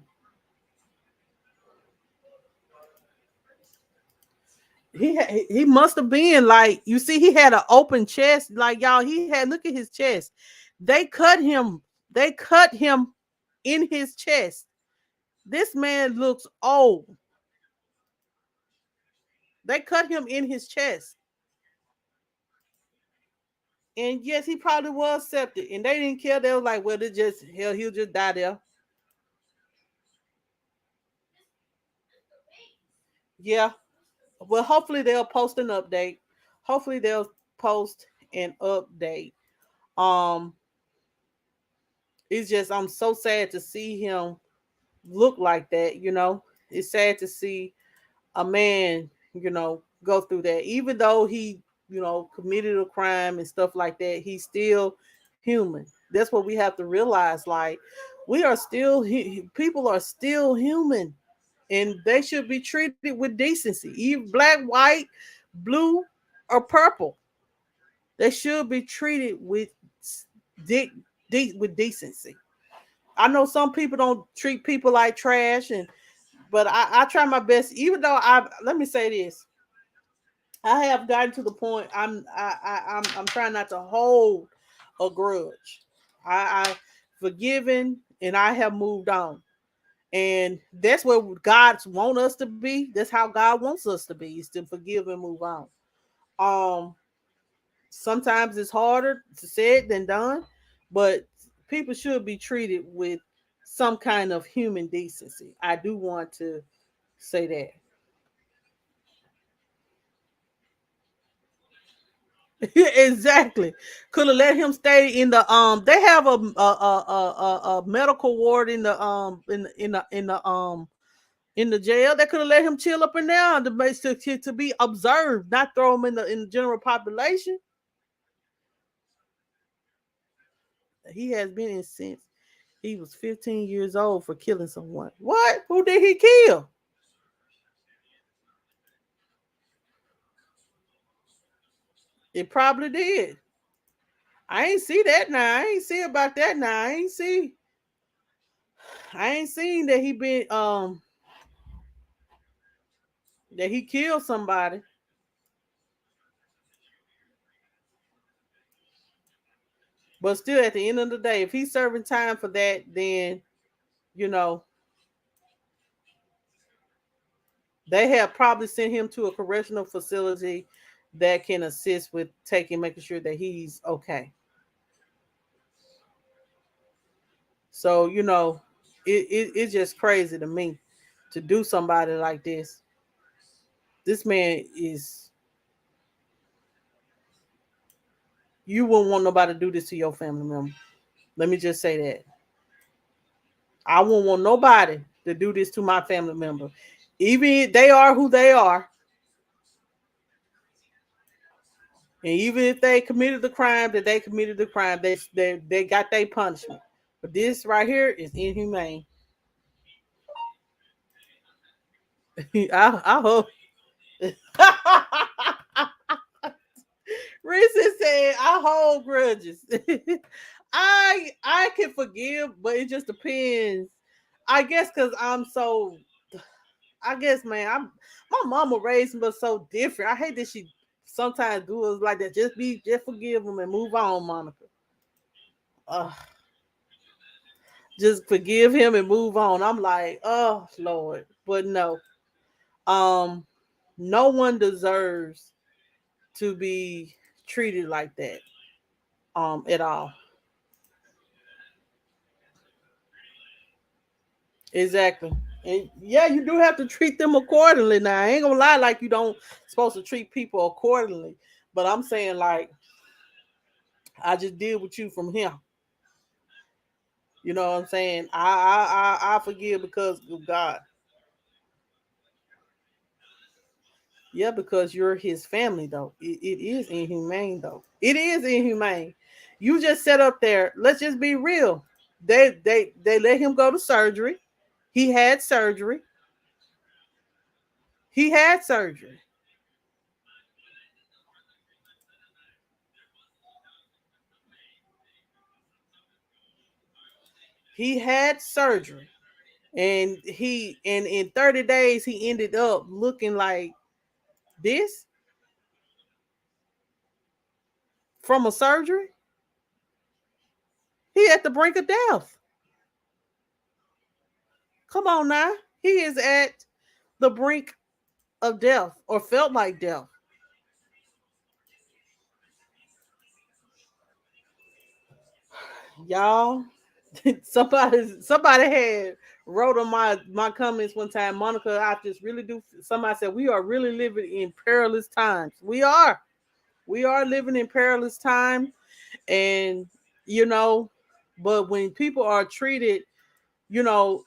[SPEAKER 1] He must have been like, you see, he had an open chest. Like, y'all, he had, look at his chest. They cut him. They cut him in his chest. This man looks old. They cut him in his chest. And yes, he probably was septic. And they didn't care. They was like, well, it just, hell, he'll just die there. Yeah. Well, hopefully they'll post an update. Hopefully they'll post an update. Um, it's just, I'm so sad to see him look like that. It's sad to see a man, go through that. Even though he, committed a crime and stuff like that, he's still human. That's what we have to realize. Like, we are still, people are still human, and they should be treated with decency. Even black, white, blue, or purple, they should be treated with de- with decency. I know some people don't treat people like trash, but I try my best. Even though let me say this, I have gotten to the point. I'm trying not to hold a grudge. I forgiven and I have moved on, and that's where God wants us to be. That's how God wants us to be, is to forgive and move on. Um, Sometimes it's harder to say it than done, but people should be treated with some kind of human decency. I do want to say that. Exactly. Could have let him stay in the They have a medical ward in the in the jail. They could have let him chill up in there to be observed, not throw him in the general population. He has been in since he was 15 years old for killing someone. What? Who did he kill? It probably did. I ain't see that now. I ain't see about that now. I ain't seen that he been that he killed somebody. But still, at the end of the day, if he's serving time for that, then you know they have probably sent him to a correctional facility that can assist with making sure that he's okay. So it's just crazy to me to do somebody like this. This man is. You wouldn't want nobody to do this to your family member. Let me just say that. I wouldn't want nobody to do this to my family member. Even if they are who they are, and even if they committed the crime that they committed the crime, they got their punishment. But this right here is inhumane. I hope. Reese said, "I hold grudges. I can forgive, but it just depends. I guess because I'm so. I guess, man, my mama raised me so different. I hate that she sometimes do us like that. Just forgive them and move on, Monica. Ugh. Just forgive him and move on. I'm like, oh Lord. But no. Um, no one deserves to be treated like that. At all. Exactly. And yeah, you do have to treat them accordingly. Now, I ain't gonna lie, like you don't supposed to treat people accordingly. But I'm saying like I just deal with you from here. You know what I'm saying? I forgive because of God. Yeah, because you're his family though. It is inhumane though. It is inhumane. You just set up there. Let's just be real. They let him go to surgery. He had surgery. He had surgery. He had surgery. And in 30 days he ended up looking like this from a surgery. He at the brink of death. Come on now. He is at the brink of death or felt like death. Y'all, somebody had wrote on my comments one time, Monica, I just really do. Somebody said we are really living in perilous times. We are living in perilous time, and you know, but when people are treated, you know,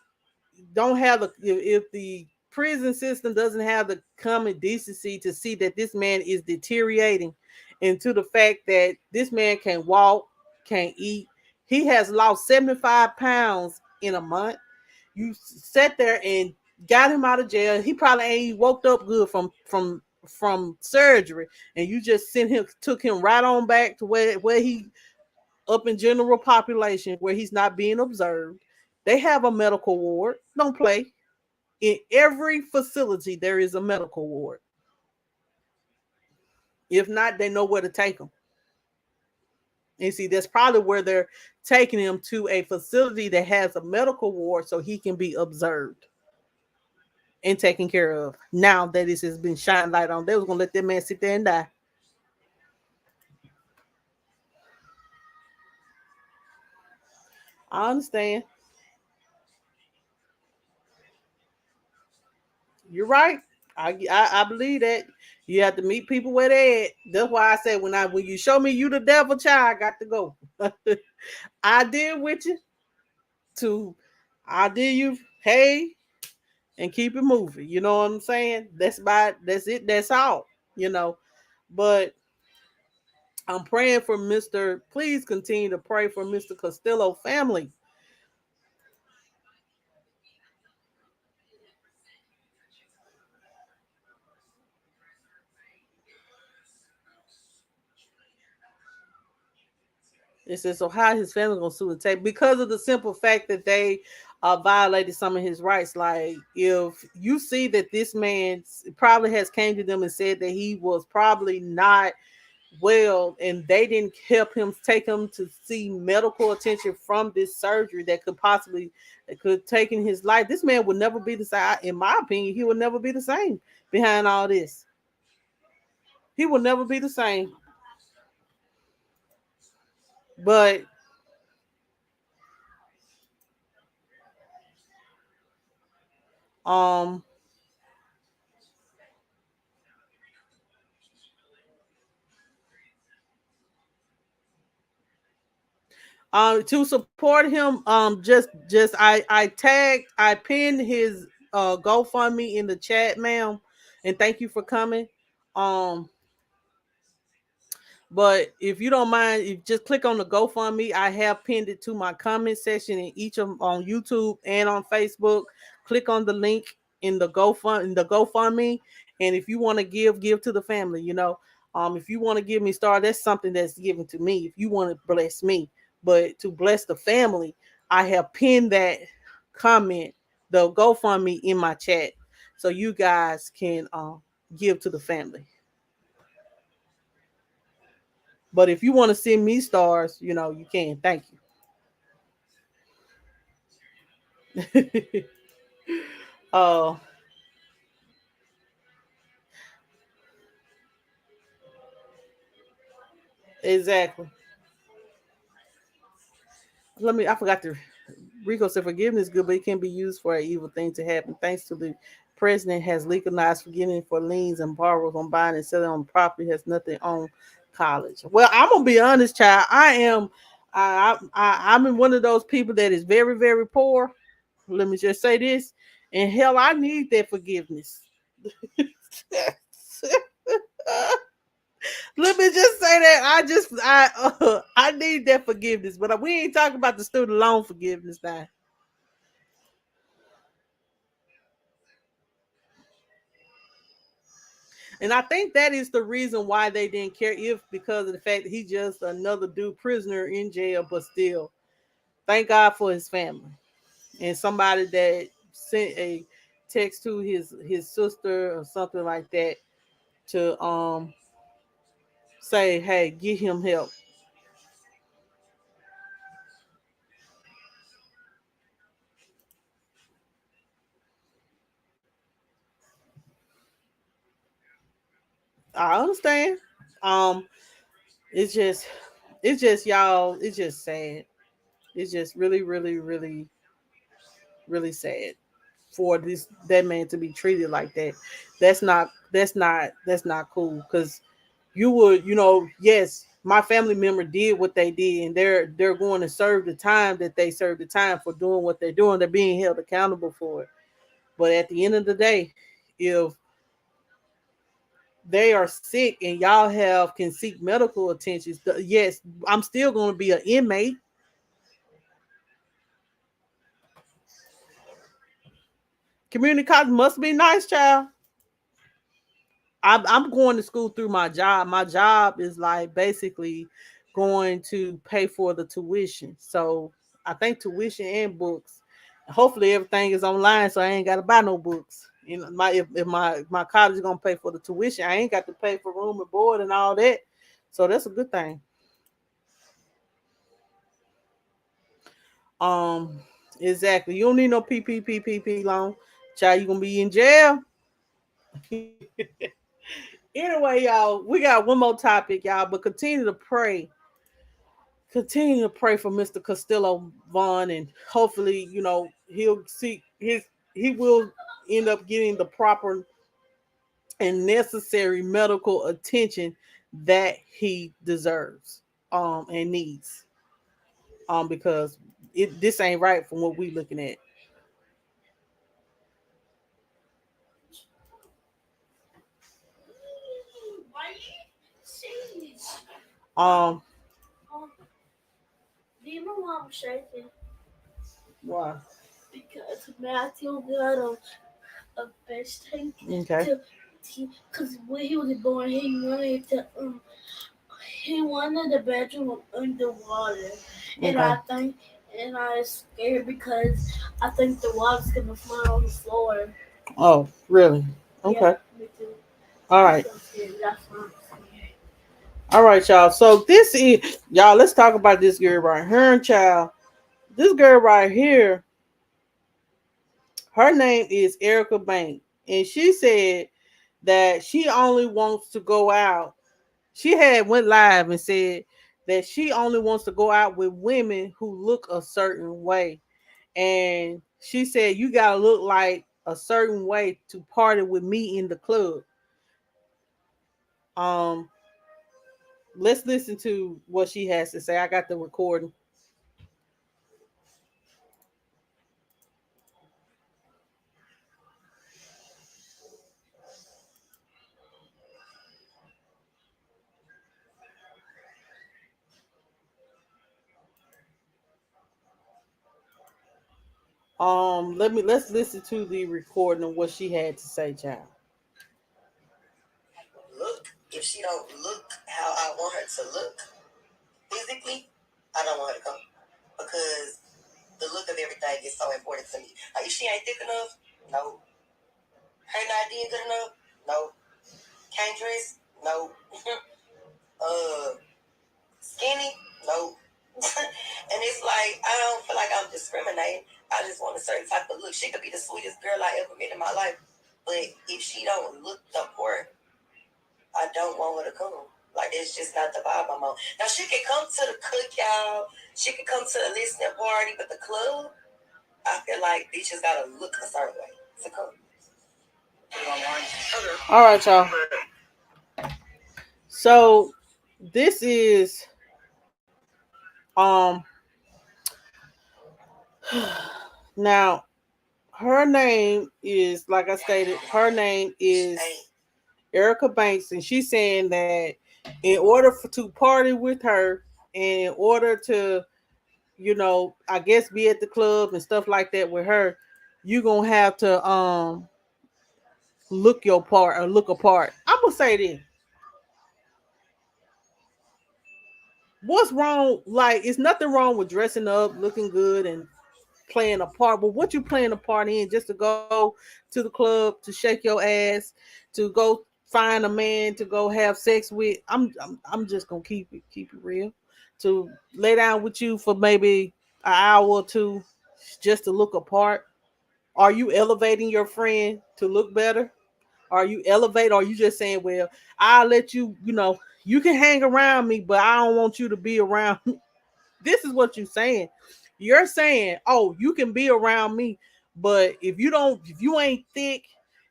[SPEAKER 1] don't have the if the prison system doesn't have the common decency to see that this man is deteriorating, and to the fact that this man can't walk, can't eat. He has lost 75 pounds in a month. You sat there and got him out of jail. He probably ain't woke up good from surgery, and you just sent him, took him right on back to where he up in general population where he's not being observed. They have a medical ward. Don't play. In every facility, there is a medical ward. If not, they know where to take them. And see, that's probably where they're taking him to a facility that has a medical ward so he can be observed and taken care of. Now that this has been shined light on, they was gonna let that man sit there and die. I understand. You're right. I believe that you have to meet people where they at. That's why I said when you show me you the devil child, I got to go. I deal with you to I did you hey and keep it moving. You know what I'm saying? That's it, that's all, you know. But I'm praying for Mr. Please continue to pray for Mr. Costello family. It says so how his family gonna sue and take because of the simple fact that they violated some of his rights. Like if you see that this man probably has came to them and said that he was probably not well and they didn't help him take him to see medical attention from this surgery that could possibly that could take in his life, this man would never be the same. In my opinion, he would never be the same behind all this. He will never be the same. But um to support him, just I pinned his GoFundMe in the chat, ma'am, and thank you for coming. Um But if you don't mind, if just click on the GoFundMe, I have pinned it to my comment section in each of on YouTube and on Facebook. Click on the link in the GoFundMe, and if you want to give to the family. You know, if you want to give me star, that's something that's given to me. If you want to bless me, but to bless the family, I have pinned that comment, the GoFundMe in my chat, so you guys can give to the family. But if you want to send me stars, you know, you can. Thank you. Oh, exactly. I forgot to. Rico said forgiveness is good, but it can be used for an evil thing to happen. Thanks to the president has legalized forgiving for liens and borrowers on buying and selling on property has nothing on college. Well, I'm gonna be honest, child. I am. I'm in one of those people that is very, very poor. Let me just say this, and hell, I need that forgiveness. Let me just say that I need that forgiveness, but we ain't talking about the student loan forgiveness now. And I think that is the reason why they didn't care, if because of the fact that he's just another dude prisoner in jail, but still, thank God for his family and somebody that sent a text to his sister or something like that to say, hey, get him help. I understand. Um, it's just y'all. It's just sad. It's just really, really, really, really sad for this that man to be treated like that. That's not cool. Because you would, yes, my family member did what they did, and they're going to serve the time that they served the time for doing what they're doing. They're being held accountable for it. But at the end of the day, if they are sick and y'all have can seek medical attention, yes, I'm still going to be an inmate. Community college must be nice, child. I'm going to school through my job. My job is like basically going to pay for the tuition. So I think tuition and books. Hopefully everything is online, so I ain't got to buy no books. My if my college is gonna pay for the tuition, I ain't got to pay for room and board and all that. So that's a good thing. Um, exactly. You don't need no PPP loan, child. You gonna be in jail. Anyway, y'all, we got one more topic, y'all, but continue to pray. Continue to pray for Mr. Costello Vaughn, and hopefully, he'll see he will end up getting the proper and necessary medical attention that he deserves and needs. Because this ain't right from what we looking at. Um
[SPEAKER 2] Do you know why I'm shaking?
[SPEAKER 1] why?
[SPEAKER 2] Because Matthew got a fish tank
[SPEAKER 1] Okay.
[SPEAKER 2] because when he was born, he wanted the bedroom underwater, and
[SPEAKER 1] Okay.
[SPEAKER 2] I was scared because I think the water's gonna fly on the floor.
[SPEAKER 1] Oh, really?
[SPEAKER 2] Yeah,
[SPEAKER 1] Okay.
[SPEAKER 2] me too.
[SPEAKER 1] All
[SPEAKER 2] I'm
[SPEAKER 1] right.
[SPEAKER 2] so scared. That's why I'm scared.
[SPEAKER 1] All right, y'all. So this is y'all. Let's talk about this girl right here, child. This girl right here, her name is Erica Bank, and she said that she only wants to go out. She had went live and said that she only wants to go out with women who look a certain way, and she said you gotta look like a certain way to party with me in the club. Um, let's listen to what she has to say. I got the recording. Let's listen to the recording of what she had to say, child.
[SPEAKER 2] Look, if she don't look how I want her to look physically, I don't want her to come because the look of everything is so important to me. Like if she ain't thick enough, no. Her not being good enough, no. Can't dress, no. uh, Skinny, no. And it's like I don't feel like I'm discriminating. I just want a certain type of look. She could be the sweetest girl I ever met in my life, but if she don't look the part, I don't want her to come. Like it's just not the vibe I'm on. Now she can come to the cookout, she can come to the listening party, but the club, I feel like bitches gotta look a certain way to come.
[SPEAKER 1] All right, y'all. So this is um now her name is, like I stated, her name is Erica Banks, and she's saying that in order to party with her, and in order to, I guess be at the club and stuff like that with her, you gonna have to look your part or look apart. I'm gonna say this. What's wrong? Like, it's nothing wrong with dressing up, looking good, and playing a part. But what you playing a part in? Just to go to the club, to shake your ass, to go find a man to go have sex with. I'm just gonna keep it real. To lay down with you for maybe an hour or two, just to look apart. Are you elevating your friend to look better? Are you elevate? Or are you just saying, well, I'll let you, you can hang around me, but I don't want you to be around me. This is what you're saying. You're saying, oh, you can be around me, but if you ain't thick,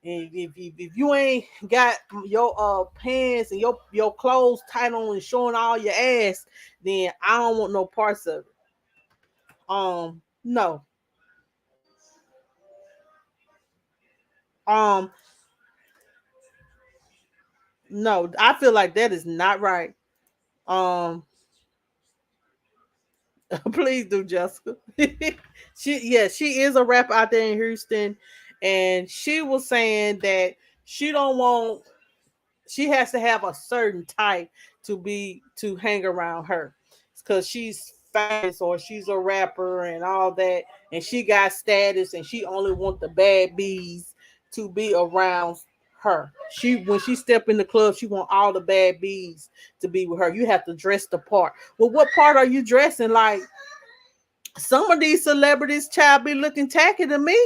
[SPEAKER 1] and if you ain't got your pants and your clothes tight on and showing all your ass, then I don't want no parts of it. No. Um, no, I feel like that is not right. Um, please do, Jessica. She is a rapper out there in Houston, and she was saying that she don't want she has to have a certain type to hang around her, because she's famous or she's a rapper and all that, and she got status, and she only want the bad bees to be around her. She When she step in the club, she want all the bad bees to be with her. You have to dress the part. Well, what part are you dressing? Like, some of these celebrities, child, be looking tacky to me.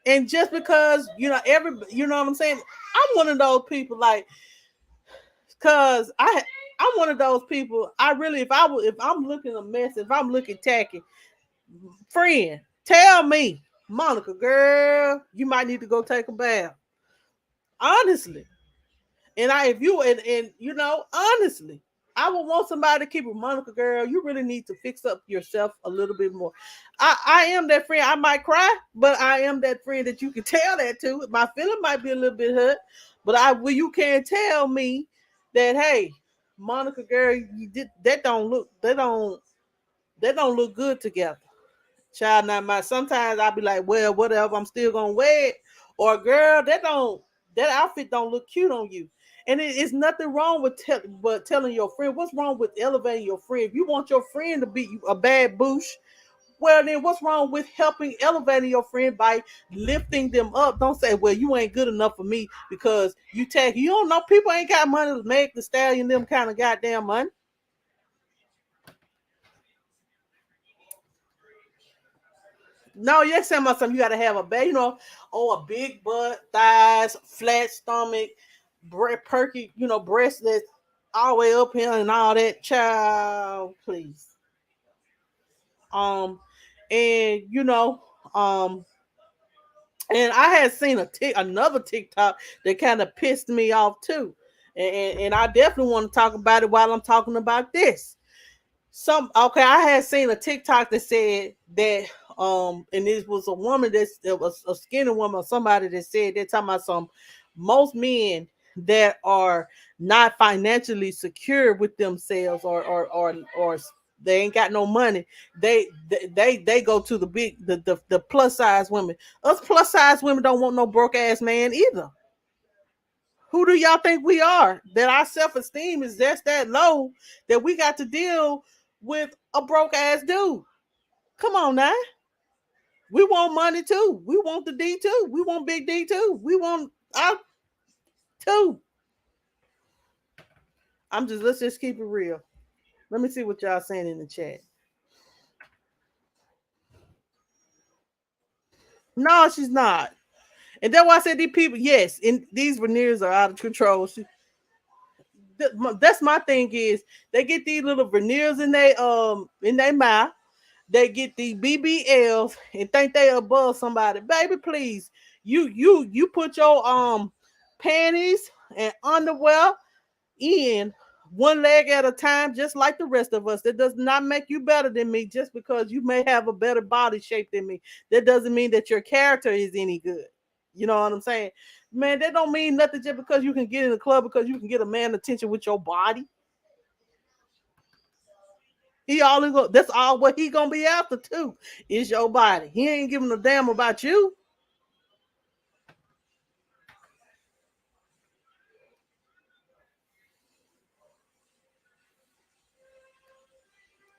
[SPEAKER 1] And just because, you know what I'm saying? I'm one of those people, like, cause I'm one of those people. I really, if I'm looking a mess, if I'm looking tacky, friend, tell me, Monica, girl, you might need to go take a bath. Honestly. And if you and honestly, I would want somebody to keep it. Monica, girl, you really need to fix up yourself a little bit more. I am that friend. I might cry, but I am that friend that you can tell that to. My feeling might be a little bit hurt, but you can tell me that, hey, Monica, girl, you did that don't look good together. Child, not my. Sometimes I'll be like, well, whatever. I'm still gonna wear it. Or, girl, that outfit don't look cute on you. And it is nothing wrong with but telling your friend. What's wrong with elevating your friend? If you want your friend to be a bad boosh, well, then what's wrong with helping elevating your friend by lifting them up? Don't say, well, you ain't good enough for me because you don't know, people ain't got money to make the stallion them kind of goddamn money. No, you're saying about something, you gotta have a bad, a big butt, thighs, flat stomach, perky, breast that's all the way up here and all that. Child, please. Um, and um, and I had seen another TikTok that kind of pissed me off too, and I definitely want to talk about it while I'm talking about this. I had seen a TikTok that said that, and this was a woman that was a skinny woman or somebody that said they're talking about most men that are not financially secure with themselves, or they ain't got no money. They go to the plus size women. Us plus size women don't want no broke ass man either. Who do y'all think we are? That our self esteem is just that low that we got to deal with a broke ass dude? Come on now. We want money too. We want the D too. We want big D too. We want our too. Let's just keep it real. Let me see what y'all saying in the chat. No, she's not. And that's why I said these people, yes, and these veneers are out of control. That's my thing is they get these little veneers in their mouth. They get these BBLs and think they above somebody. Baby, please. You put your panties and underwear in one leg at a time, just like the rest of us. That does not make you better than me just because you may have a better body shape than me. That doesn't mean that your character is any good. You know what I'm saying? Man, that don't mean nothing just because you can get in the club because you can get a man attention with your body. That's all what he gonna be after too, is your body. He ain't giving a damn about you.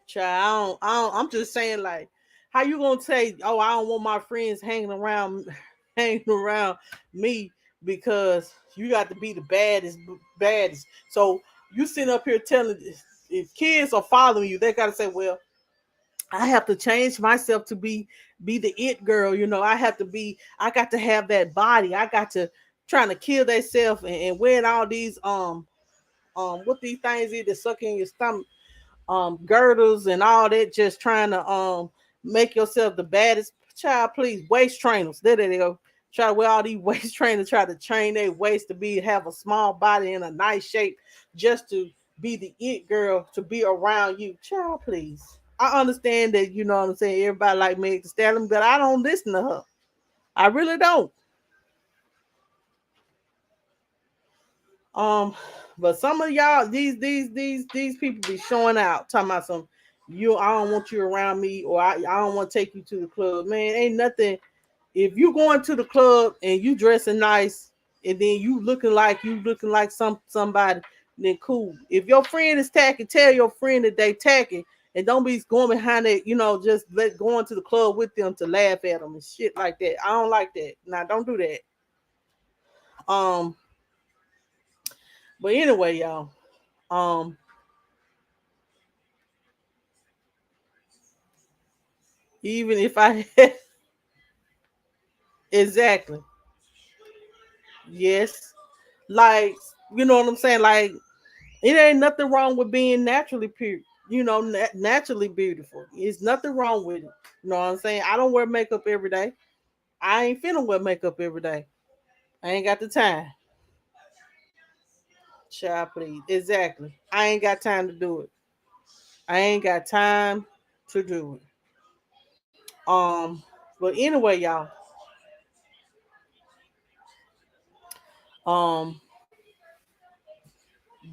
[SPEAKER 1] Child, I'm just saying, like, how you gonna say, oh, I don't want my friends hanging around, hanging around me because you got to be the baddest. So you sitting up here telling if kids are following you, they gotta say, well, I have to change myself to be the it girl. I have to be. I got to have that body. I got to trying to kill themselves and wearing all these what these things is that suck in your stomach, girdles and all that, just trying to make yourself the baddest. Child, please, waist trainers. There they go. Try to wear all these waist trainers, try to train their waist to have a small body in a nice shape, just to be the it girl to be around you. Child, please. I understand that, you know what I'm saying. Everybody like Meg Thee Stallion, but I don't listen to her. I really don't. Um, but some of y'all, these people be showing out, talking about some, I don't want you around me, or I don't want to take you to the club. Man, ain't nothing. If you going to the club and you dressing nice, and then you looking like somebody, then cool. If your friend is tacking, tell your friend that they tacking, and don't be going behind it. Just going to the club with them to laugh at them and shit like that. I don't like that. Now, don't do that. Um, but anyway, y'all. Um, even if I exactly, yes, like, you know what I'm saying, like, it ain't nothing wrong with being naturally pure, naturally beautiful. It's nothing wrong with it. You know what I'm saying? I don't wear makeup every day. I ain't finna wear makeup every day. I ain't got the time. Child, please. Exactly. I ain't got time to do it. I ain't got time to do it. But anyway, y'all. Um,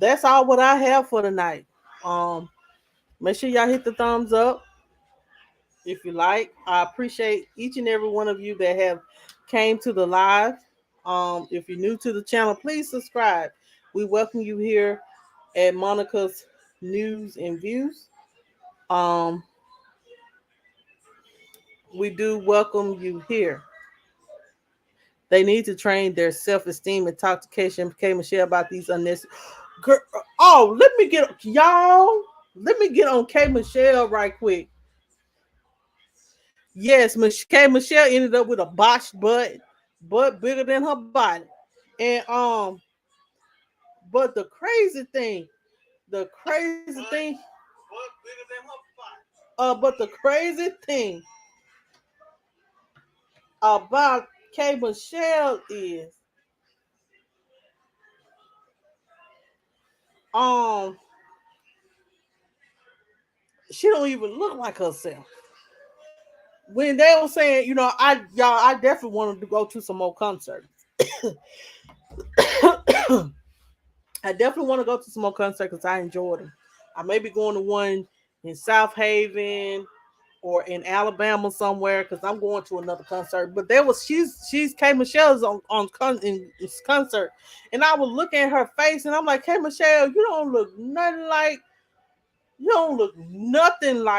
[SPEAKER 1] that's all what I have for tonight. Um, make sure y'all hit the thumbs up if you like. I appreciate each and every one of you that have came to the live. If you're new to the channel, please subscribe. We welcome you here at Monica's News and Views. Um, we do welcome you here. They need to train their self-esteem and talk to K. Michelle about these unnecessary. Girl, oh, let me get y'all. Let me get on K. Michelle right quick. Yes, K. Michelle ended up with a botched butt bigger than her body, and but the crazy thing, but the crazy thing about K. Michelle is, um, she don't even look like herself. When they were saying, I definitely wanted to go to some more concerts. I definitely want to go to some more concerts because I enjoyed them. I may be going to one in South Haven or in Alabama somewhere because I'm going to another concert. But she's K. Michelle's in this concert, and I was looking at her face, and I'm like, K. Michelle, you don't look nothing like.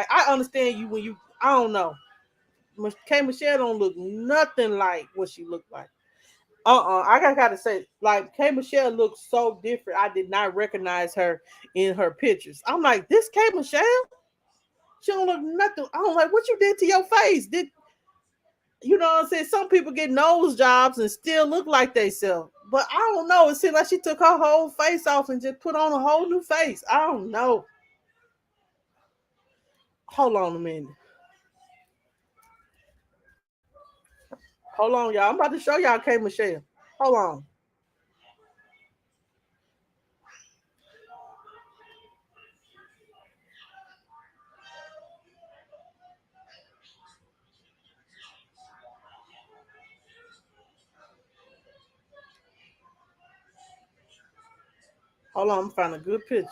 [SPEAKER 1] I understand you when you. I don't know. K. Michelle don't look nothing like what she looked like. I gotta say, like, K. Michelle looks so different. I did not recognize her in her pictures. I'm like, this K. Michelle? She don't look nothing. I don't like what you did to your face. You know what I'm saying? Some people get nose jobs and still look like they self. But I don't know. It seems like she took her whole face off and just put on a whole new face. I don't know. Hold on a minute. Hold on, y'all. I'm about to show y'all K Michelle. Hold on. Hold on. I'm finding a good picture.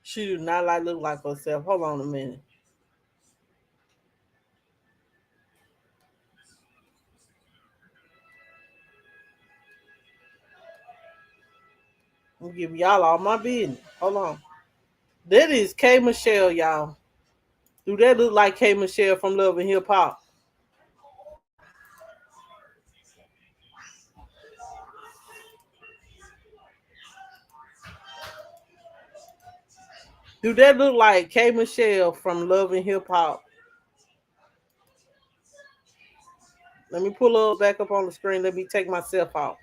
[SPEAKER 1] She do not like look like herself. Hold on a minute. I'm gonna give y'all all my business. Hold on. That is K Michelle, y'all. Do that look like K Michelle from Love and Hip Hop? Do that look like K Michelle from Love and Hip Hop? Let me pull her back up on the screen. Let me take myself out.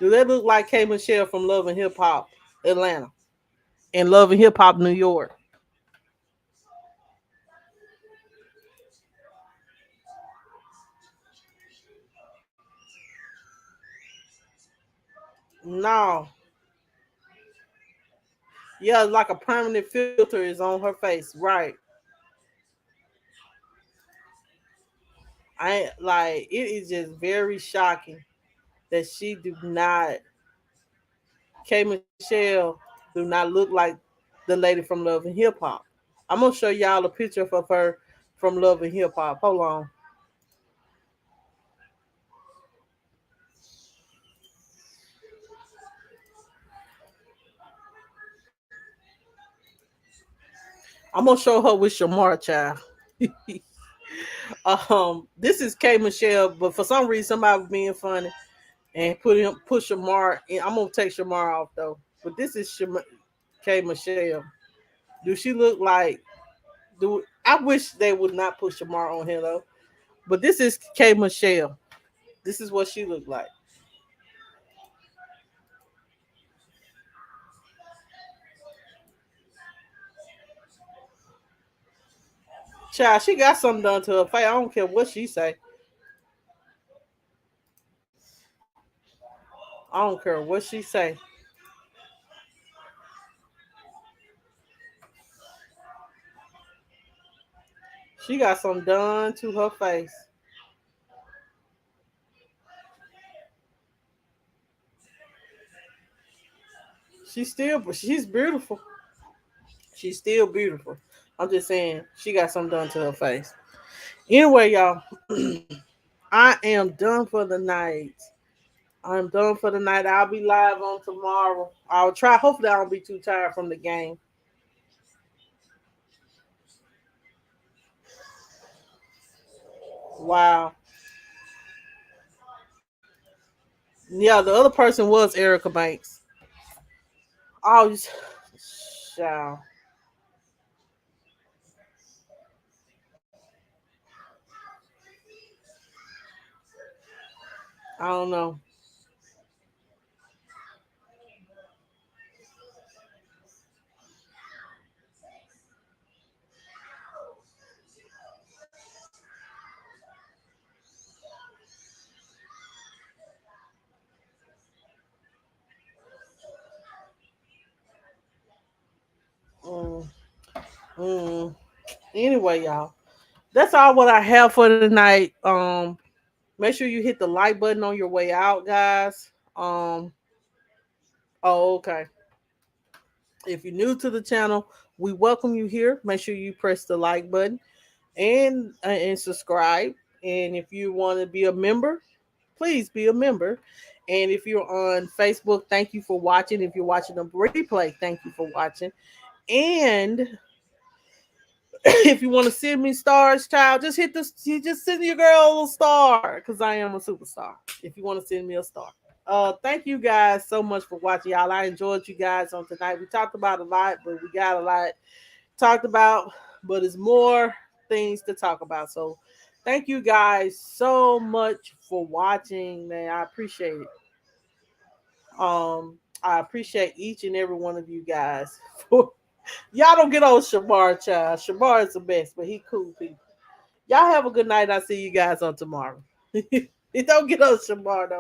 [SPEAKER 1] Do that look like K Michelle from Love and Hip Hop Atlanta and Love and Hip Hop New York? No. Yeah, it's like a permanent filter is on her face. Right. I ain't like it is just very shocking that she do not K Michelle do not look like the lady from Love and Hip Hop. I'm gonna show y'all a picture of her from Love and Hip Hop. Hold on. I'm gonna show her with Shamar child. This is K Michelle, but for some reason somebody was being funny and put Shamar in. I'm gonna take Shamar off though. But this is K Michelle. Do she look like do I wish they would not put Shamar on here though. But this is K Michelle. This is what she looked like. Child, she got something done to her face. I don't care what she say. I don't care what she say. She got something done to her face. She's beautiful. She's still beautiful. I'm just saying she got something done to her face. Anyway, y'all, I am done for the night. I'm done for the night. I'll be live on tomorrow. I'll try. Hopefully, I don't be too tired from the game. Wow. Yeah, the other person was Erica Banks. Oh, child. I don't know. Mm, mm. Anyway, y'all, that's all what I have for tonight. Make sure you hit the like button on your way out, guys. Oh, okay. If you're new to the channel, we welcome you here. Make sure you press the like button and subscribe. And if you want to be a member, please be a member. And if you're on Facebook, thank you for watching. If you're watching a replay, thank you for watching. And if you want to send me stars, child, just hit this. You just send your girl a little star because I am a superstar. If you want to send me a star. Thank you guys so much for watching, y'all. I enjoyed you guys on tonight. We talked about a lot, but we got a lot talked about, but it's more things to talk about. So thank you guys so much for watching, man. I appreciate it. I appreciate each and every one of you guys. Y'all don't get on Shamar, child. Shamar is the best, but he cool people. Y'all have a good night. I'll see you guys on tomorrow. Don't get on Shamar though.